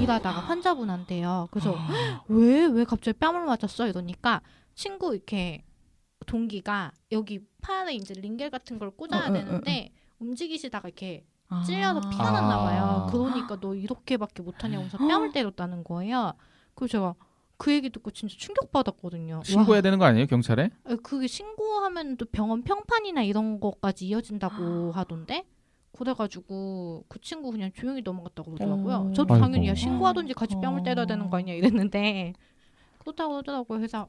C: 일하다가 환자분한테요. 그래서 왜 갑자기 뺨을 맞았어 이러니까 친구 이렇게 동기가 여기 팔에 이제 링겔 같은 걸 꽂아야 되는데 움직이시다가 이렇게 찔려서 피가 났나 봐요. 그러니까 너 이렇게밖에 못하냐고 해서 뺨을 때렸다는 거예요. 그래서 제가 그 얘기 듣고 진짜 충격받았거든요.
A: 신고해야 되는 거 아니에요, 경찰에?
C: 그게 신고하면 또 병원 평판이나 이런 것까지 이어진다고 하던데 그래가지고 그 친구 그냥 조용히 넘어갔다고 그러더라고요. 저도 당연히 신고하든지 같이 뺨을 때려야 되는 거 아니야 이랬는데 그렇다고 하더라고요. 회사.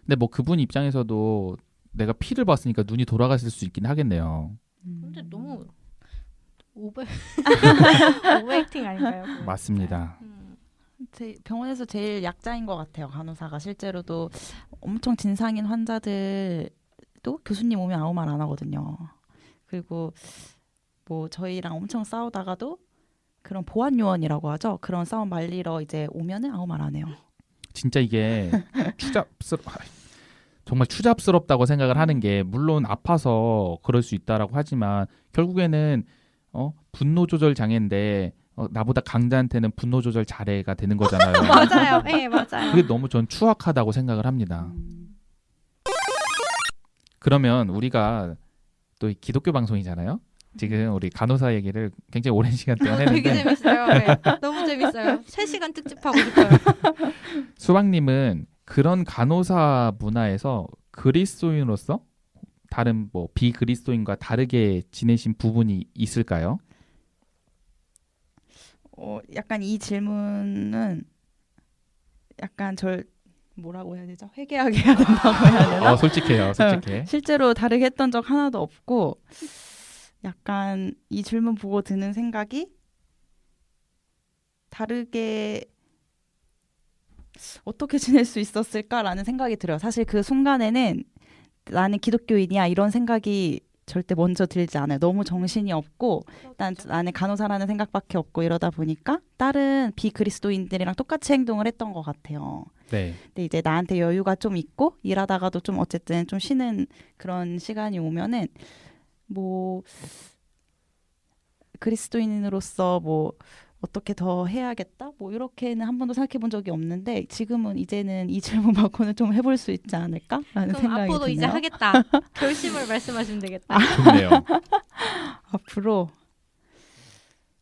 A: 근데 뭐 그분 입장에서도 내가 피를 봤으니까 눈이 돌아갔을 수 있긴 하겠네요.
C: 근데 너무 오버액팅 아닌가요? 그거?
A: 맞습니다.
B: 제 병원에서 제일 약자인 것 같아요. 간호사가 실제로도 엄청 진상인 환자들도 교수님 오면 아무 말 안 하거든요. 그리고 뭐 저희랑 엄청 싸우다가도 그런 보안 요원이라고 하죠. 그런 싸움 말리러 이제 오면은 아무 말 안 해요.
A: 진짜 이게 정말 추잡스럽다고 생각을 하는 게 물론 아파서 그럴 수 있다라고 하지만 결국에는 분노 조절 장애인데 나보다 강자한테는 분노 조절 잘해가 되는 거잖아요.
C: 맞아요. 네, 맞아요.
A: 그게 너무 전 추악하다고 생각을 합니다. 그러면 우리가 또 기독교 방송이잖아요. 지금 우리 간호사 얘기를 굉장히 오랜 시간 동안
C: 되게
A: 했는데
C: 재밌어요. 네. 너무 재밌어요. 3시간 특집하고 싶어요.
A: 수박님은 그런 간호사 문화에서 그리스도인으로서 다른 뭐 비그리스도인과 다르게 지내신 부분이 있을까요?
B: 약간 이 질문은 약간 절 뭐라고 해야 되죠? 회개하게 해야 된다고 해야 되나?
A: 솔직해요, 솔직해.
B: 실제로 다르게 했던 적 하나도 없고 약간 이 질문 보고 드는 생각이 다르게 어떻게 지낼 수 있었을까라는 생각이 들어요. 사실 그 순간에는 나는 기독교인이야 이런 생각이 절대 먼저 들지 않아요. 너무 정신이 없고 나는 간호사라는 생각밖에 없고 이러다 보니까 다른 비그리스도인들이랑 똑같이 행동을 했던 것 같아요.
A: 네.
B: 근데 이제 나한테 여유가 좀 있고 일하다가도 좀 어쨌든 좀 쉬는 그런 시간이 오면은 뭐 그리스도인으로서 뭐 어떻게 더 해야겠다? 뭐 이렇게는 한 번도 생각해 본 적이 없는데 지금은 이제는 이 질문 받고는 좀 해볼 수 있지 않을까라는
C: 그럼
B: 생각이
C: 앞으로
B: 드네요.
C: 이제 하겠다. 결심을 말씀하시면 되겠다.
A: 좋네요.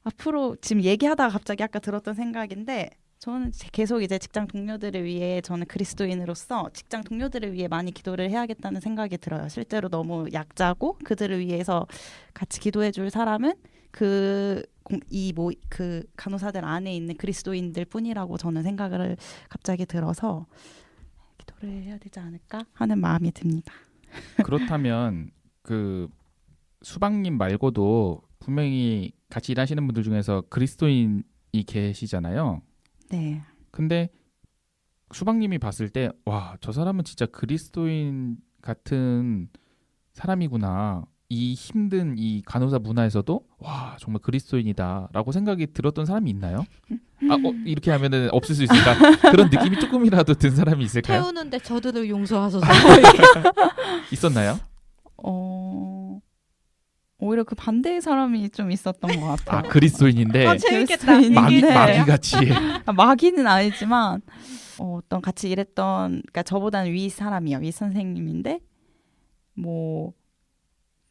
B: 앞으로 지금 얘기하다가 갑자기 아까 들었던 생각인데 저는 계속 이제 직장 동료들을 위해 저는 그리스도인으로서 직장 동료들을 위해 많이 기도를 해야겠다는 생각이 들어요. 실제로 너무 약자고 그들을 위해서 같이 기도해 줄 사람은 그 간호사들 안에 있는 그리스도인들 뿐이라고 저는 생각을 갑자기 들어서 기도를 해야 되지 않을까 하는 마음이 듭니다.
A: 그렇다면 그 수박님 말고도 분명히 같이 일하시는 분들 중에서 그리스도인이 계시잖아요.
B: 네.
A: 근데 수박님이 봤을 때 와, 저 사람은 진짜 그리스도인 같은 사람이구나. 이 힘든 이 간호사 문화에서도 와, 정말 그리스도인이다라고 생각이 들었던 사람이 있나요? 이렇게 하면은 없을 수 있을까? 그런 느낌이 조금이라도 든 사람이 있을까요?
C: 태우는데 저들을 용서하소서.
A: 있었나요?
B: 오히려 그 반대의 사람이 좀 있었던 것 같아요.
A: 그리스도인인데
C: 재밌겠다.
A: 마귀같이.
B: 마귀는 아니지만 어떤 같이 일했던 그러니까 저보다는 위 사람이요. 위 선생님인데 뭐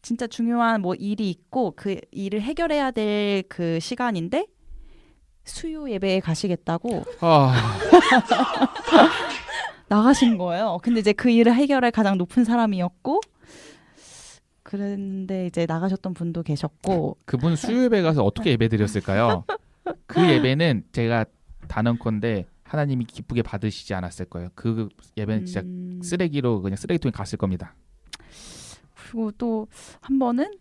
B: 진짜 중요한 뭐 일이 있고 그 일을 해결해야 될 그 시간인데 수요 예배에 가시겠다고 나가신 거예요. 근데 이제 그 일을 해결할 가장 높은 사람이었고 그런데 이제 나가셨던 분도 계셨고
A: 그분 수요 예배 가서 어떻게 예배 드렸을까요? 그 예배는 제가 단언컨대 하나님이 기쁘게 받으시지 않았을 거예요. 그 예배는 진짜 쓰레기로 그냥 쓰레기통에 갔을 겁니다.
B: 그리고 또 한 번은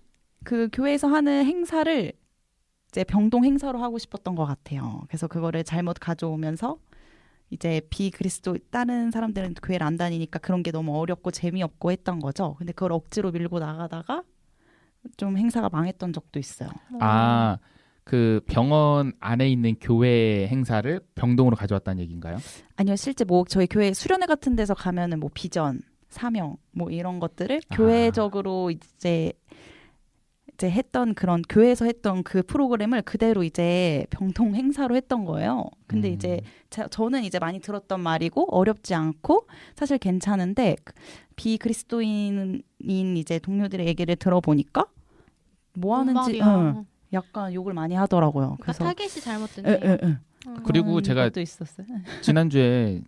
B: 그 교회에서 하는 행사를 이제 병동 행사로 하고 싶었던 것 같아요. 그래서 그거를 잘못 가져오면서 이제 비그리스도 다른 사람들은 교회를 안 다니니까 그런 게 너무 어렵고 재미없고 했던 거죠. 근데 그걸 억지로 밀고 나가다가 좀 행사가 망했던 적도 있어요.
A: 그 병원 안에 있는 교회 행사를 병동으로 가져왔다는 얘기인가요?
B: 아니요, 실제 뭐 저희 교회 수련회 같은 데서 가면은 뭐 비전, 사명 뭐 이런 것들을 교회적으로 이제 했던 그런 교회에서 했던 그 프로그램을 그대로 이제 병동 행사로 했던 거예요. 근데 이제 저는 이제 많이 들었던 말이고 어렵지 않고 사실 괜찮은데 비그리스도인인 이제 동료들의 얘기를 들어보니까 뭐 하는지 약간 욕을 많이 하더라고요.
C: 그래서 타겟이 잘못됐네요.
A: 그리고 제가
B: 있었어요.
A: 지난주에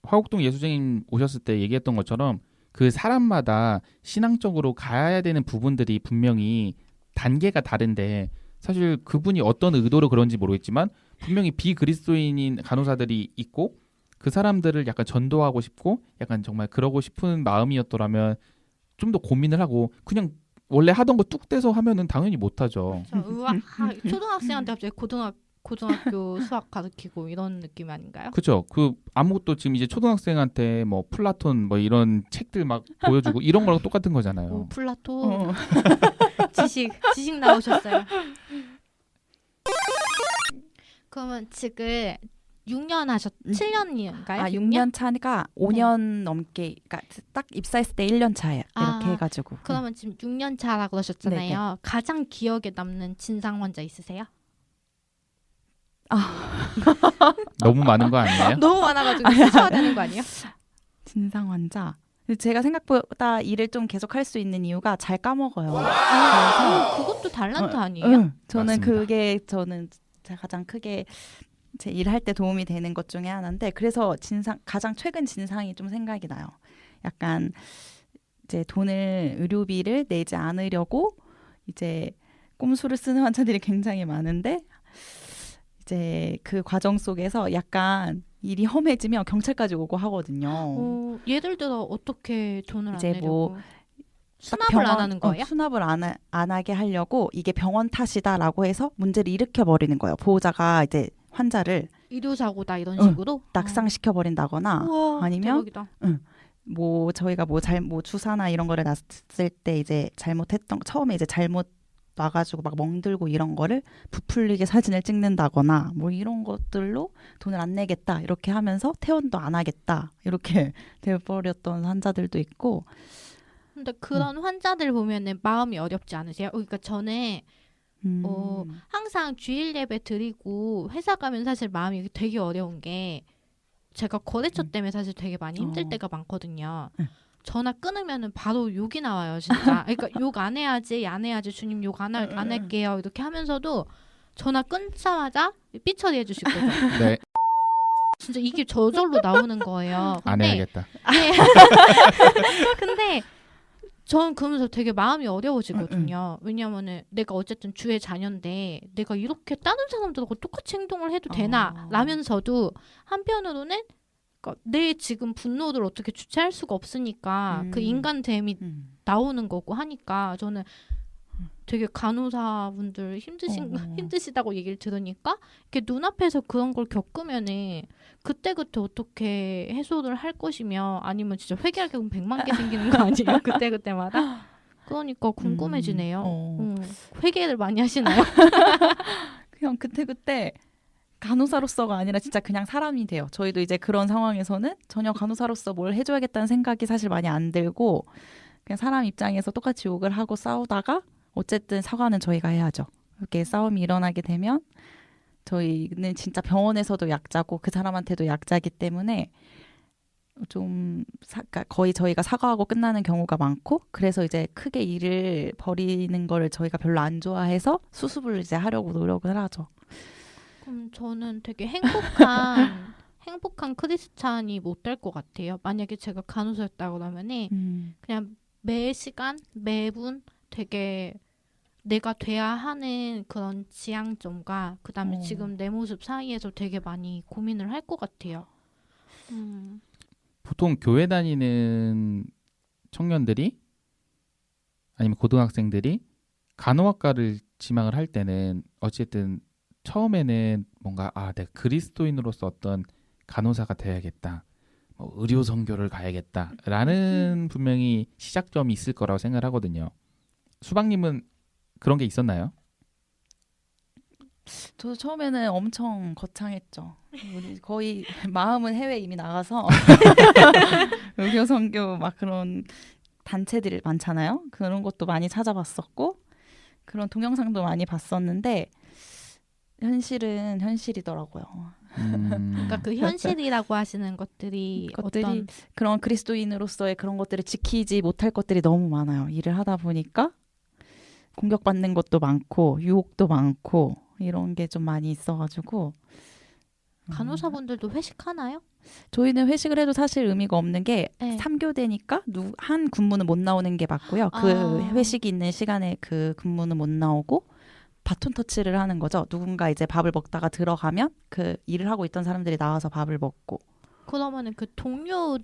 A: 화곡동 예수쟁임 오셨을 때 얘기했던 것처럼 그 사람마다 신앙적으로 가야 되는 부분들이 분명히 단계가 다른데 사실 그분이 어떤 의도로 그런지 모르겠지만 분명히 비그리스도인인 간호사들이 있고 그 사람들을 약간 전도하고 싶고 약간 정말 그러고 싶은 마음이었더라면 좀 더 고민을 하고 그냥 원래 하던 거 뚝 떼서 하면은 당연히 못하죠.
C: 우와, 초등학생한테 갑자기 고등학교 수학 가르치고 이런 느낌 아닌가요?
A: 그죠? 그 아무것도 지금 이제 초등학생한테 뭐 플라톤 뭐 이런 책들 막 보여주고 이런 거랑 똑같은 거잖아요.
C: 오, 플라톤 지식 나오셨어요. 그러면 지금 6년 7년인가요?
B: 6년 차니까 5년 넘게, 그러니까 딱 입사했을 때 1년 차예요. 이렇게 해가지고.
C: 그러면 지금 6년 차라고 그러셨잖아요. 가장 기억에 남는 진상 환자 있으세요?
A: 너무 많은 거 아니에요?
C: 너무 많아가지고 쓰셔야 되는 거 아니에요?
B: 진상 환자. 제가 생각보다 일을 좀 계속 할 수 있는 이유가 잘 까먹어요.
C: 그것도 달란트 아니에요?
B: 저는
A: 맞습니다.
B: 저는 제가 가장 크게 제 일할 때 도움이 되는 것 중에 하나인데, 그래서 가장 최근 진상이 좀 생각이 나요. 약간 이제 의료비를 내지 않으려고 이제 꼼수를 쓰는 환자들이 굉장히 많은데, 이제 그 과정 속에서 약간 일이 험해지면 경찰까지 오고 하거든요.
C: 예를 들어 어떻게 돈을
B: 이제
C: 안 내려고?
B: 뭐
C: 수납을 안 하는 거예요?
B: 수납을 안 하게 하려고 이게 병원 탓이다라고 해서 문제를 일으켜 버리는 거예요. 보호자가 이제 환자를
C: 의료사고다 이런 식으로
B: 낙상시켜 버린다거나,
C: 우와,
B: 아니면
C: 대박이다.
B: 뭐 저희가 뭐 주사나 이런 거를 놨을 때 이제 처음에 이제 잘못 와가지고 막 멍들고 이런 거를 부풀리게 사진을 찍는다거나 뭐 이런 것들로 돈을 안 내겠다 이렇게 하면서 퇴원도 안 하겠다 이렇게 돼버렸던 환자들도 있고.
C: 근데 그런 환자들 보면은 마음이 어렵지 않으세요? 그러니까 저는 항상 주일 예배 드리고 회사 가면 사실 마음이 되게 어려운 게, 제가 거래처 때문에 사실 되게 많이 힘들 때가 많거든요. 전화 끊으면은 바로 욕이 나와요, 진짜. 그러니까 욕 안 해야지, 주님 욕 안 할게요. 이렇게 하면서도 전화 끊자마자 삐처리해 주실 거죠.
A: 네.
C: 진짜 이게 저절로 나오는 거예요.
A: 안 해야겠다.
C: 네. 근데 전 그러면서 되게 마음이 어려워지거든요. 왜냐하면은 내가 어쨌든 주의 자녀인데 내가 이렇게 다른 사람들하고 똑같이 행동을 해도 되나 라면서도 한편으로는 그러니까 내 지금 분노를 어떻게 주체할 수가 없으니까 그 인간됨이 나오는 거고 하니까, 저는 되게 간호사분들 힘드시다고 얘기를 들으니까 이렇게 눈앞에서 그런 걸 겪으면은 그때그때 어떻게 해소를 할 것이며, 아니면 진짜 회개할 경우 100만 개 생기는 거 아니에요? 그때그때마다? 그러니까 궁금해지네요. 회개를 많이 하시나요?
B: 그냥 그때 간호사로서가 아니라 진짜 그냥 사람이 돼요. 저희도 이제 그런 상황에서는 전혀 간호사로서 뭘 해줘야겠다는 생각이 사실 많이 안 들고, 그냥 사람 입장에서 똑같이 욕을 하고 싸우다가 어쨌든 사과는 저희가 해야죠. 이렇게 싸움이 일어나게 되면 저희는 진짜 병원에서도 약자고 그 사람한테도 약자이기 때문에 그러니까 거의 저희가 사과하고 끝나는 경우가 많고, 그래서 이제 크게 일을 벌이는 거를 저희가 별로 안 좋아해서 수습을 이제 하려고 노력을 하죠.
C: 그럼 저는 되게 행복한 크리스찬이 못 될 것 같아요. 만약에 제가 간호사였다고 그러면은 그냥 매 시간 매분 되게 내가 돼야 하는 그런 지향점과 그다음에 지금 내 모습 사이에서 되게 많이 고민을 할 것 같아요.
A: 보통 교회 다니는 청년들이 아니면 고등학생들이 간호학과를 지망을 할 때는 어쨌든 처음에는 뭔가 내가 그리스도인으로서 어떤 간호사가 돼야겠다, 뭐 의료 선교를 가야겠다라는 분명히 시작점이 있을 거라고 생각을 하거든요. 수박님은 그런 게 있었나요?
B: 저도 처음에는 엄청 거창했죠. 우리 거의 마음은 해외 이미 나가서 의료 선교 막 그런 단체들 많잖아요. 그런 것도 많이 찾아봤었고 그런 동영상도 많이 봤었는데 현실은 현실이더라고요.
C: 그러니까 그 현실이라고 하시는 것들이 어떤
B: 그런 그리스도인으로서의 그런 것들을 지키지 못할 것들이 너무 많아요. 일을 하다 보니까 공격받는 것도 많고 유혹도 많고 이런 게 좀 많이 있어가지고.
C: 간호사분들도 회식하나요?
B: 저희는 회식을 해도 사실 의미가 없는 게 3교대니까 한 근무는 못 나오는 게 맞고요. 그 회식이 있는 시간에 그 근무는 못 나오고 바톤 터치를 하는 거죠. 누군가 이제 밥을 먹다가 들어가면 그 일을 하고 있던 사람들이 나와서 밥을 먹고.
C: 그러면은 그 동료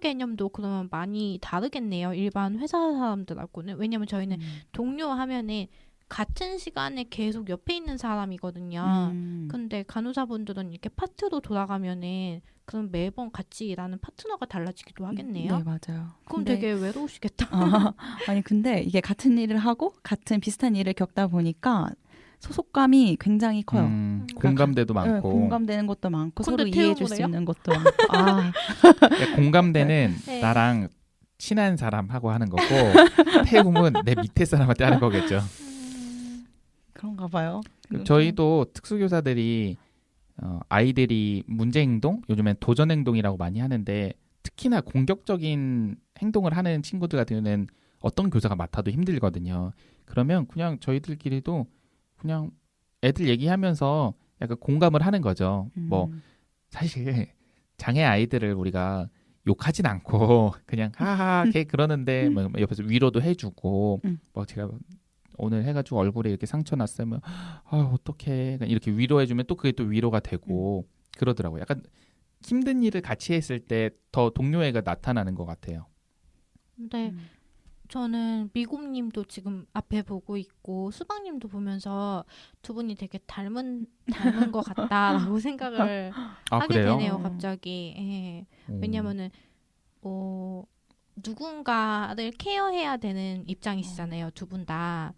C: 개념도 그러면 많이 다르겠네요. 일반 회사 사람들하고는. 왜냐면 저희는 동료 하면은 같은 시간에 계속 옆에 있는 사람이거든요. 근데 간호사분들은 이렇게 파트로 돌아가면은 그럼 매번 같이 일하는 파트너가 달라지기도 하겠네요.
B: 네, 맞아요.
C: 그럼
B: 근데-
C: 되게 외로우시겠다.
B: 아니 근데 이게 같은 일을 하고 같은 비슷한 일을 겪다 보니까 소속감이 굉장히 커요.
A: 공감대도
B: 네,
A: 많고
B: 공감되는 것도 많고
C: 근데
B: 서로 이해해줄 수
C: 태움을 해요?
B: 있는 것도 많고. 아,
A: 그러니까 공감대는
C: 네.
A: 나랑 친한 사람하고 하는 거고 태움은 내 밑에 사람한테 하는 거겠죠.
B: 그런가 봐요.
A: 저희도 특수교사들이 아이들이 문제 행동, 요즘엔 도전 행동이라고 많이 하는데 특히나 공격적인 행동을 하는 친구들 같은 경우는 어떤 교사가 맡아도 힘들거든요. 그러면 그냥 저희들끼리도 그냥 애들 얘기하면서 약간 공감을 하는 거죠. 뭐 사실 장애 아이들을 우리가 욕하진 않고 그냥 하하 걔 그러는데 뭐 옆에서 위로도 해주고 뭐 제가 오늘 해가지고 얼굴에 이렇게 상처 났어요. 뭐, 아 어떡해 이렇게 위로해주면 또 그게 또 위로가 되고 그러더라고요. 약간 힘든 일을 같이 했을 때 더 동료애가 나타나는 것 같아요.
C: 근데 저는 미곰님도 지금 앞에 보고 있고 수박님도 보면서 두 분이 되게 닮은 것 같다라고 생각을
A: 아
C: 하게
A: 그래요?
C: 되네요. 갑자기. 예. 왜냐면은 누군가를 케어해야 되는 입장이시잖아요. 두 분 다.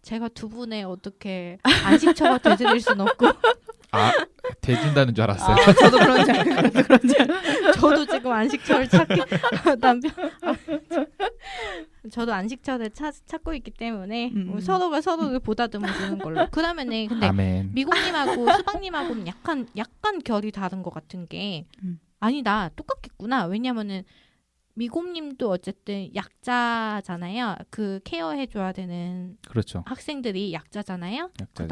C: 제가 두 분의 어떻게 안식처가 되드릴 순 없고
A: 아 돼준다는 줄 알았어요.
B: 저도 그런 줄 알고.
C: 저도 지금 안식처를 남편 저도 안식처를 찾고 있기 때문에 서로가 서로를 보다듬어 주는 걸로. 그러면은 근데
A: 아멘.
C: 미국님하고 수박님하고는 약간 결이 다른 것 같은 게 아니다 똑같겠구나. 왜냐면은 미곰님도 어쨌든 약자잖아요. 그 케어해줘야 되는
A: 그렇죠.
C: 학생들이 약자잖아요.
A: 약자죠.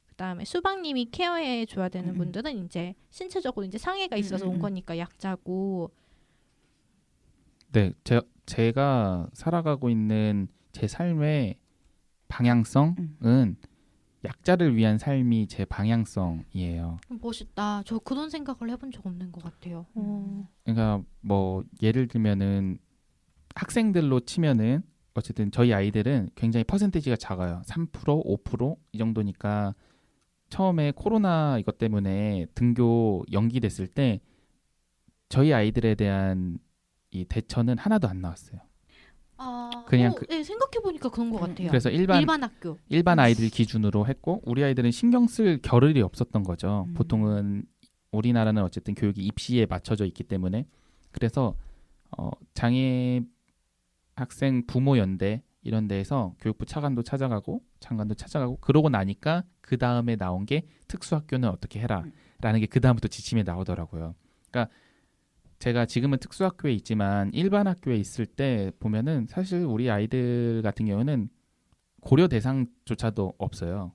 C: 그다음에 수박님이 케어해줘야 되는 분들은 이제 신체적으로 이제 상해가 있어서 온 거니까 약자고.
A: 네, 제가 살아가고 있는 제 삶의 방향성은 약자를 위한 삶이 제 방향성이에요.
C: 멋있다. 저 그런 생각을 해본 적 없는 것 같아요.
A: 그러니까 뭐 예를 들면은 학생들로 치면은 어쨌든 저희 아이들은 굉장히 퍼센테이지가 작아요. 3%, 5%이 정도니까 처음에 코로나 이것 때문에 등교 연기됐을 때 저희 아이들에 대한 이 대처는 하나도 안 나왔어요. 그냥
C: 네, 생각해보니까 그런 것 같아요.
A: 그래서
C: 일반 학교.
A: 일반 아이들 기준으로 했고 우리 아이들은 신경 쓸 겨를이 없었던 거죠. 보통은 우리나라는 어쨌든 교육이 입시에 맞춰져 있기 때문에 그래서 장애 학생 부모 연대 이런 데에서 교육부 차관도 찾아가고 장관도 찾아가고 그러고 나니까 그 다음에 나온 게 특수학교는 어떻게 해라라는 게 그 다음부터 지침에 나오더라고요. 그러니까 제가 지금은 특수학교에 있지만 일반 학교에 있을 때 보면은 사실 우리 아이들 같은 경우는 고려 대상조차도 없어요.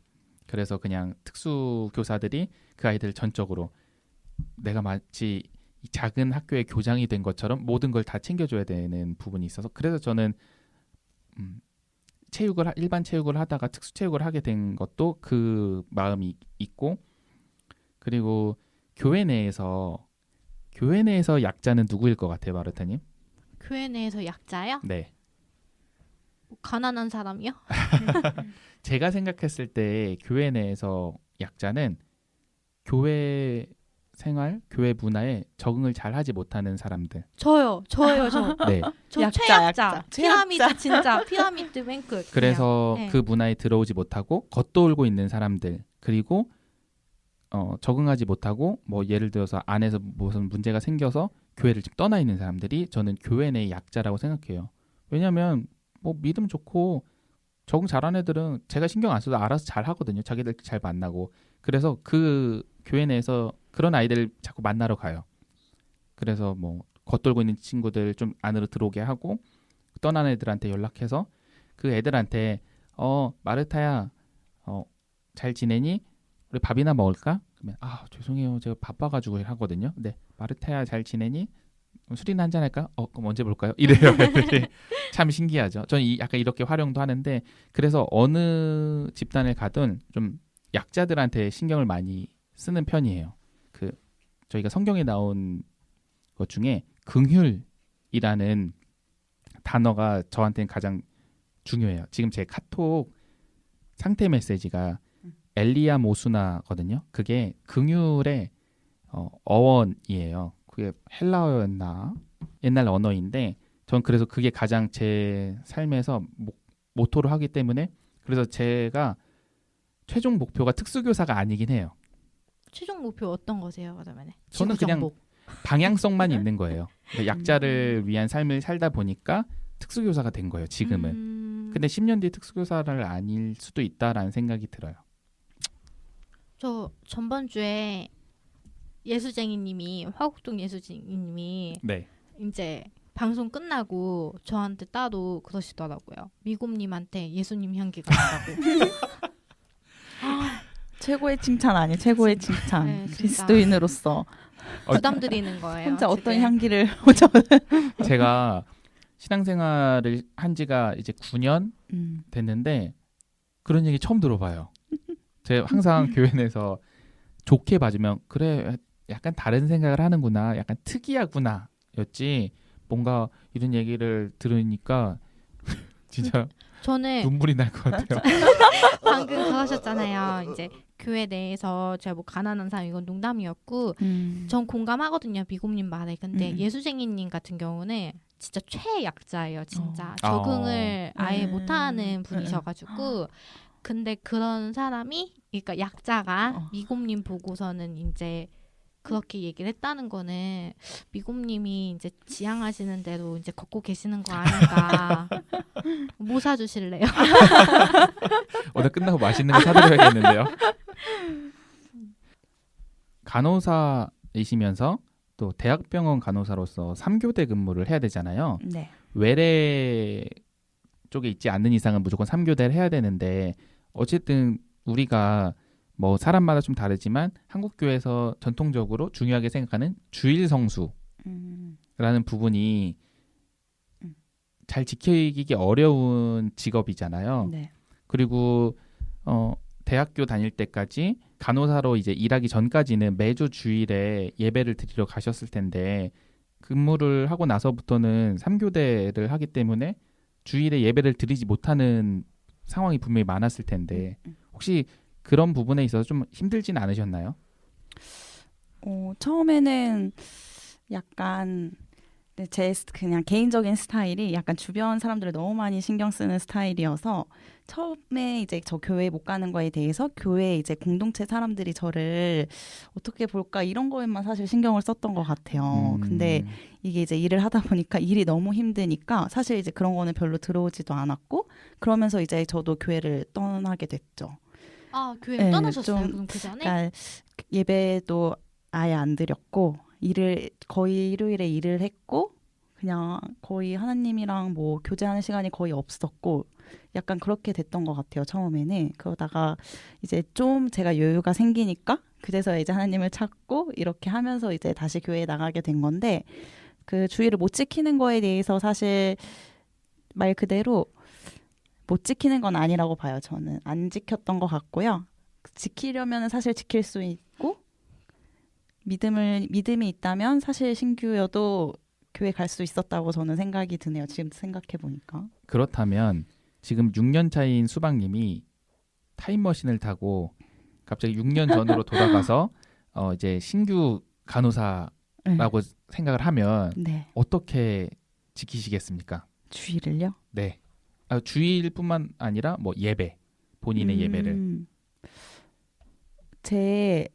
A: 그래서 그냥 특수교사들이 그 아이들을 전적으로 내가 마치 이 작은 학교의 교장이 된 것처럼 모든 걸 다 챙겨줘야 되는 부분이 있어서 그래서 저는 일반 체육을 하다가 특수체육을 하게 된 것도 그 마음이 있고 그리고 교회 내에서 약자는 누구일 것 같아요, 마르타님?
C: 교회 내에서 약자요?
A: 네.
C: 가난한 사람이요?
A: 제가 생각했을 때 교회 내에서 약자는 교회 생활, 교회 문화에 적응을 잘 하지 못하는 사람들.
C: 저요. 저.
A: 네.
C: 저
B: 약자,
C: 최약자.
B: 약자.
C: 피라미드 진짜 피라미드 맨 끝.
A: 그래서
C: 그냥. 네.
A: 그 문화에 들어오지 못하고 겉돌고 있는 사람들 그리고 적응하지 못하고 뭐 예를 들어서 안에서 무슨 문제가 생겨서 교회를 좀 떠나 있는 사람들이 저는 교회 내의 약자라고 생각해요. 왜냐하면 뭐 믿음 좋고 적응 잘하는 애들은 제가 신경 안 써도 알아서 잘 하거든요. 자기들 잘 만나고 그래서 그 교회 내에서 그런 아이들을 자꾸 만나러 가요. 그래서 뭐 겉돌고 있는 친구들 좀 안으로 들어오게 하고 떠난 애들한테 연락해서 그 애들한테 마르타야 잘 지내니? 우리 밥이나 먹을까? 그러면 죄송해요. 제가 바빠가지고 하거든요. 네, 마르타야 잘 지내니? 술이나 한잔 할까? 그럼 언제 볼까요? 이래요. 애들이. 참 신기하죠. 저는 약간 이렇게 활용도 하는데 그래서 어느 집단을 가든 좀 약자들한테 신경을 많이 쓰는 편이에요. 저희가 성경에 나온 것 중에 긍휼이라는 단어가 저한테는 가장 중요해요. 지금 제 카톡 상태 메시지가 엘리야 모수나거든요. 그게 긍휼의 어원이에요. 그게 헬라어였나? 옛날 언어인데 전 그래서 그게 가장 제 삶에서 모토로 하기 때문에 그래서 제가 최종 목표가 특수교사가 아니긴 해요.
C: 최종 목표 어떤 거세요? 그러면
A: 저는 그냥 방향성만 있는 거예요. 그러니까 약자를 위한 삶을 살다 보니까 특수교사가 된 거예요. 지금은. 근데 10년 뒤에 특수교사를 아닐 수도 있다라는 생각이 들어요.
C: 저 전번 주에 예수쟁이님이 화곡동 예수쟁이님이
A: 네.
C: 이제 방송 끝나고 저한테 따로 그러시더라고요. 미곰님한테 예수님 향기가 난다고.
B: 최고의 칭찬 아니에요. 최고의 칭찬.
C: 네, 진짜.
B: 그리스도인으로서
C: 부담 드리는 거예요.
B: 혼자 어떤
C: 지금.
B: 향기를
A: 제가 신앙생활을 한 지가 이제 9년 됐는데 그런 얘기 처음 들어봐요. 제가 항상 교회 내에서 좋게 봐주면 그래 약간 다른 생각을 하는구나, 약간 특이하구나 였지 뭔가 이런 얘기를 들으니까 진짜
C: 저는
A: 눈물이 날 것 같아요.
C: 방금 그러셨잖아요. 이제 교회 내에서 제가 뭐 가난한 사람 이건 농담이었고 전 공감하거든요. 미곰님 말에. 근데 예수쟁이님 같은 경우는 진짜 최약자예요. 진짜 적응을 아예 못하는 분이셔가지고 근데 그런 사람이 그러니까 약자가 미곰님 보고서는 이제 그렇게 얘기를 했다는 거는 미곰님이 이제 지향하시는 대로 이제 걷고 계시는 거 아닌가. 뭐 사주실래요?
A: 오늘 끝나고 맛있는 거 사드려야겠는데요. 간호사이시면서 또 대학병원 간호사로서 3교대 근무를 해야 되잖아요.
B: 네.
A: 외래 쪽에 있지 않는 이상은 무조건 3교대를 해야 되는데 어쨌든 우리가 뭐 사람마다 좀 다르지만 한국교회에서 전통적으로 중요하게 생각하는 주일 성수라는 부분이 잘 지키기 어려운 직업이잖아요.
B: 네.
A: 그리고 대학교 다닐 때까지 간호사로 이제 일하기 전까지는 매주 주일에 예배를 드리러 가셨을 텐데 근무를 하고 나서부터는 3교대를 하기 때문에 주일에 예배를 드리지 못하는 상황이 분명히 많았을 텐데 혹시 그런 부분에 있어서 좀 힘들진 않으셨나요?
B: 처음에는 약간 제 그냥 개인적인 스타일이 약간 주변 사람들을 너무 많이 신경 쓰는 스타일이어서 처음에 이제 저 교회 못 가는 거에 대해서 교회 이제 공동체 사람들이 저를 어떻게 볼까 이런 거에만 사실 신경을 썼던 것 같아요. 근데 이게 이제 일을 하다 보니까 일이 너무 힘드니까 사실 이제 그런 거는 별로 들어오지도 않았고 그러면서 이제 저도 교회를 떠나게 됐죠.
C: 아, 교회 떠나셨어요? 그럼 그 전에?
B: 그러니까 예배도 아예 안 드렸고 일을 거의 일요일에 일을 했고 그냥 거의 하나님이랑 뭐 교제하는 시간이 거의 없었고 약간 그렇게 됐던 것 같아요. 처음에는. 그러다가 이제 좀 제가 여유가 생기니까 그래서 이제 하나님을 찾고 이렇게 하면서 이제 다시 교회에 나가게 된 건데 그 주의를 못 지키는 거에 대해서 사실 말 그대로 못 지키는 건 아니라고 봐요. 저는 안 지켰던 것 같고요. 지키려면 사실 지킬 수 있고 믿음이 있다면 사실 신규여도 교회 갈 수 있었다고 저는 생각이 드네요. 지금 생각해 보니까.
A: 그렇다면 지금 6년 차인 수박님이 타임머신을 타고 갑자기 6년 전으로 돌아가서 이제 신규 간호사라고 생각을 하면
B: 네.
A: 어떻게 지키시겠습니까?
B: 주의를요?
A: 네. 주일뿐만 아니라 뭐 예배, 본인의 예배를.
B: 제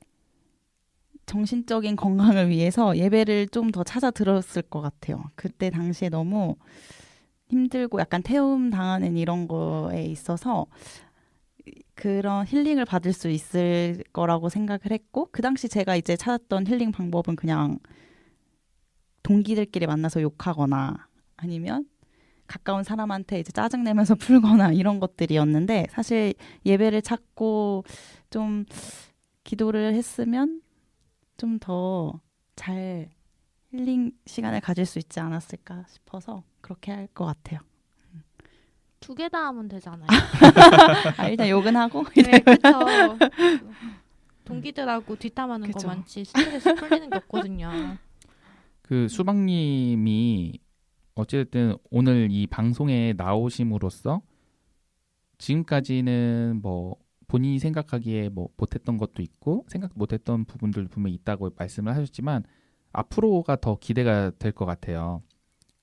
B: 정신적인 건강을 위해서 예배를 좀 더 찾아 들었을 것 같아요. 그때 당시에 너무 힘들고 약간 태움 당하는 이런 거에 있어서 그런 힐링을 받을 수 있을 거라고 생각을 했고 그 당시 제가 이제 찾았던 힐링 방법은 그냥 동기들끼리 만나서 욕하거나 아니면 가까운 사람한테 이제 짜증내면서 풀거나 이런 것들이었는데 사실 예배를 찾고 좀 기도를 했으면 좀 더 잘 힐링 시간을 가질 수 있지 않았을까 싶어서 그렇게 할 것 같아요.
C: 2개 다 하면 되잖아요.
B: 일단 욕은 하고
C: 네, 그렇죠. 동기들하고 뒷담하는 거
B: 그쵸.
C: 많지 스트레스 풀리는 게 없거든요.
A: 그 수박님이 어쨌든 오늘 이 방송에 나오심으로써 지금까지는 뭐 본인이 생각하기에 뭐 못했던 것도 있고 생각 못했던 부분들 분명히 있다고 말씀을 하셨지만 앞으로가 더 기대가 될 것 같아요.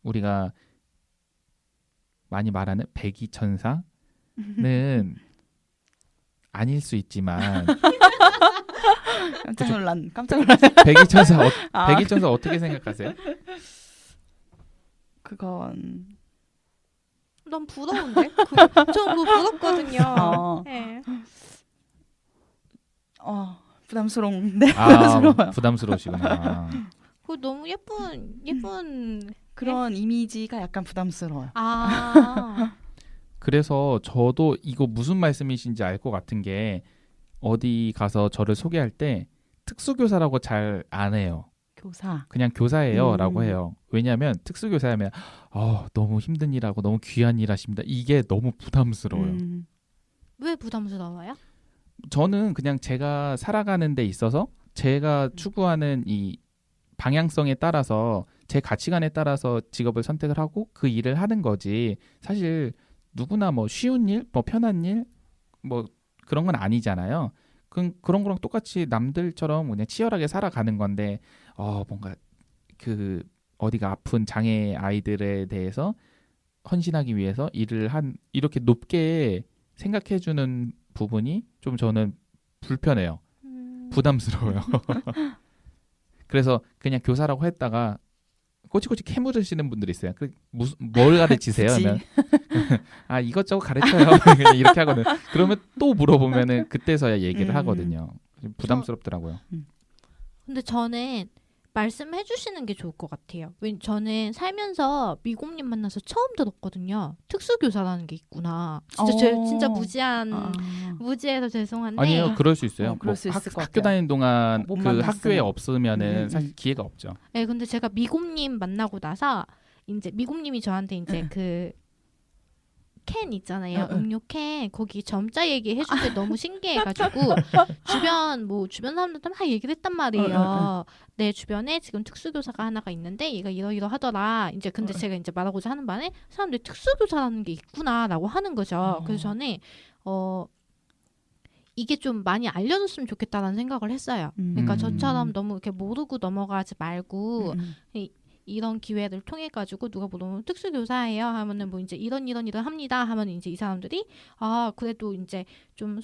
A: 우리가 많이 말하는 백이천사는 아닐 수 있지만
B: 깜짝 놀란.
A: 백이천사 어떻게 생각하세요?
B: 그건
C: 난 부러운데? 전 그거 부럽거든요. 네.
B: 부담스러운데.
A: 부담스러우시구나.
C: 그거 너무 예쁜
B: 그런 이미지가 약간 부담스러워요.
A: 그래서 저도 이거 무슨 말씀이신지 알 것 같은 게 어디 가서 저를 소개할 때 특수교사라고 잘 안 해요.
B: 교사.
A: 그냥 교사예요 라고 해요. 왜냐하면 특수교사하면 너무 힘든 일하고 너무 귀한 일 하십니다. 이게 너무 부담스러워요.
C: 왜 부담스러워요?
A: 저는 그냥 제가 살아가는 데 있어서 제가 추구하는 이 방향성에 따라서 제 가치관에 따라서 직업을 선택을 하고 그 일을 하는 거지 사실 누구나 뭐 쉬운 일, 뭐 편한 일, 뭐 그런 건 아니잖아요. 그런 거랑 똑같이 남들처럼 그냥 치열하게 살아가는 건데 뭔가 그 어디가 아픈 장애 아이들에 대해서 헌신하기 위해서 일을 이렇게 높게 생각해주는 부분이 좀 저는 불편해요. 부담스러워요. 그래서 그냥 교사라고 했다가 꼬치꼬치 캐물으시는 분들이 있어요. 뭘 가르치세요? 하면 이것저것 가르쳐요. 그냥 이렇게 하거든. 그러면 또 물어보면은 그때서야 얘기를 하거든요. 부담스럽더라고요.
C: 근데 저는 말씀해 주시는 게 좋을 것 같아요. 저는 살면서 미곰님 만나서 처음 들었거든요. 특수교사라는 게 있구나. 진짜 무지해서 죄송한데.
A: 아니에요. 그럴 수 있어요.
B: 그럴 수 있을 것 같아요.
A: 학교 다니는 동안
B: 못
A: 그
B: 만났으면.
A: 학교에 없으면은 사실 기회가 없죠.
C: 네, 근데 제가 미곰님 만나고 나서 이제 미곰님이 저한테 이제 그 캔 있잖아요. 음료 캔 거기 점자 얘기해 줄 때 너무 신기해가지고 주변 사람들도 막 얘기를 했단 말이에요. 내 주변에 지금 특수교사가 하나가 있는데 얘가 이러하더라. 이제 근데 제가 이제 말하고자 하는 바에 사람들이 특수교사라는 게 있구나라고 하는 거죠. 그래서 저는 이게 좀 많이 알려줬으면 좋겠다라는 생각을 했어요. 그러니까 저처럼 너무 이렇게 모르고 넘어가지 말고 이런 기회를 통해 가지고 누가 물어보면 특수교사예요 하면은 뭐 이제 이런 합니다 하면 이제 이 사람들이 그래도 이제 좀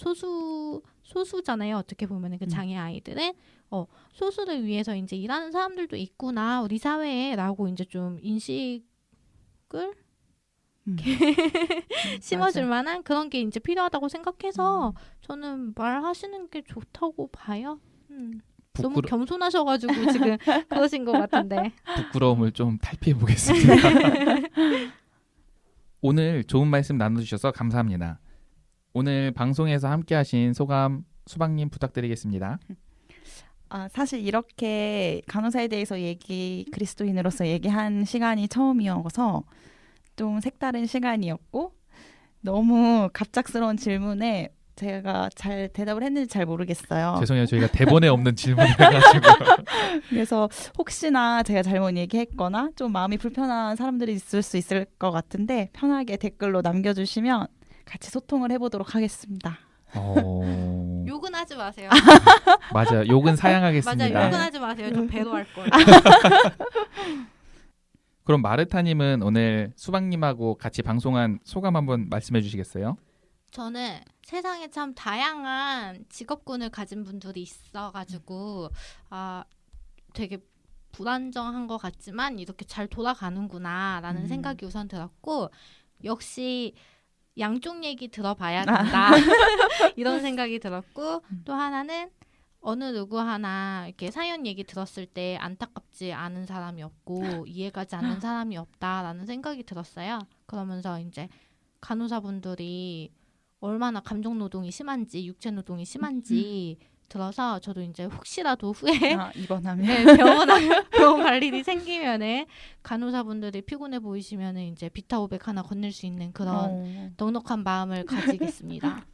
C: 소수잖아요. 어떻게 보면은 그 장애 아이들은 소수를 위해서 이제 일하는 사람들도 있구나 우리 사회에라고 이제 좀 인식을 심어줄 만한 그런 게 이제 필요하다고 생각해서 저는 말하시는 게 좋다고 봐요. 너무 겸손하셔가지고 지금 그러신 것 같은데.
A: 부끄러움을 좀 탈피해 보겠습니다. 오늘 좋은 말씀 나눠주셔서 감사합니다. 오늘 방송에서 함께하신 소감 수박님 부탁드리겠습니다.
B: 사실 이렇게 간호사에 대해서 그리스도인으로서 얘기한 시간이 처음이어서 좀 색다른 시간이었고 너무 갑작스러운 질문에 제가 잘 대답을 했는지 잘 모르겠어요.
A: 죄송해요. 저희가 대본에 없는 질문을 해가지고.
B: 그래서 혹시나 제가 잘못 얘기했거나 좀 마음이 불편한 사람들이 있을 수 있을 것 같은데 편하게 댓글로 남겨주시면 같이 소통을 해보도록 하겠습니다.
C: 욕은 하지 마세요.
A: 맞아요. 욕은 사양하겠습니다.
C: 맞아요. 욕은 하지 마세요. 저 배로 할 거예요.
A: 그럼 마르타님은 오늘 수박님하고 같이 방송한 소감 한번 말씀해 주시겠어요?
C: 저는 세상에 참 다양한 직업군을 가진 분들이 있어가지고 되게 불안정한 것 같지만 이렇게 잘 돌아가는구나라는 생각이 우선 들었고 역시 양쪽 얘기 들어봐야 된다 이런 생각이 들었고 또 하나는 어느 누구 하나 이렇게 사연 얘기 들었을 때 안타깝지 않은 사람이 없고 이해가지 않는 사람이 없다라는 생각이 들었어요. 그러면서 이제 간호사분들이 얼마나 감정 노동이 심한지 육체 노동이 심한지 들어서 저도 이제 혹시라도 후에
B: 입원하면
C: 네, 병원 갈 일이 생기면은 간호사분들이 피곤해 보이시면은 이제 비타 500 하나 건넬 수 있는 그런 넉넉한 마음을 가지겠습니다.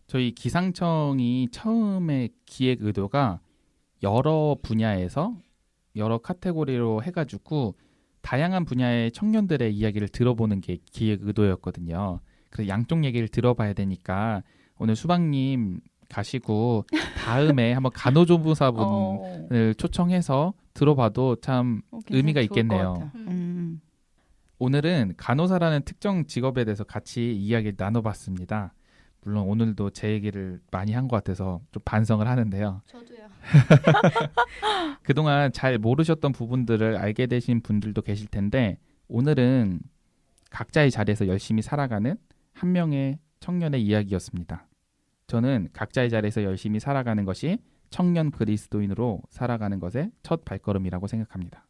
A: 저희 기상청이 처음에 기획 의도가 여러 분야에서 여러 카테고리로 해가지고 다양한 분야의 청년들의 이야기를 들어보는 게 기획 의도였거든요. 그래서 양쪽 얘기를 들어봐야 되니까 오늘 수박님 가시고 다음에 한번 간호조무사분을 초청해서 들어봐도 참 의미가 있겠네요. 오늘은 간호사라는 특정 직업에 대해서 같이 이야기를 나눠봤습니다. 물론 오늘도 제 얘기를 많이 한 것 같아서 좀 반성을 하는데요.
C: 저도요.
A: 그동안 잘 모르셨던 부분들을 알게 되신 분들도 계실 텐데 오늘은 각자의 자리에서 열심히 살아가는 한 명의 청년의 이야기였습니다. 저는 각자의 자리에서 열심히 살아가는 것이 청년 그리스도인으로 살아가는 것의 첫 발걸음이라고 생각합니다.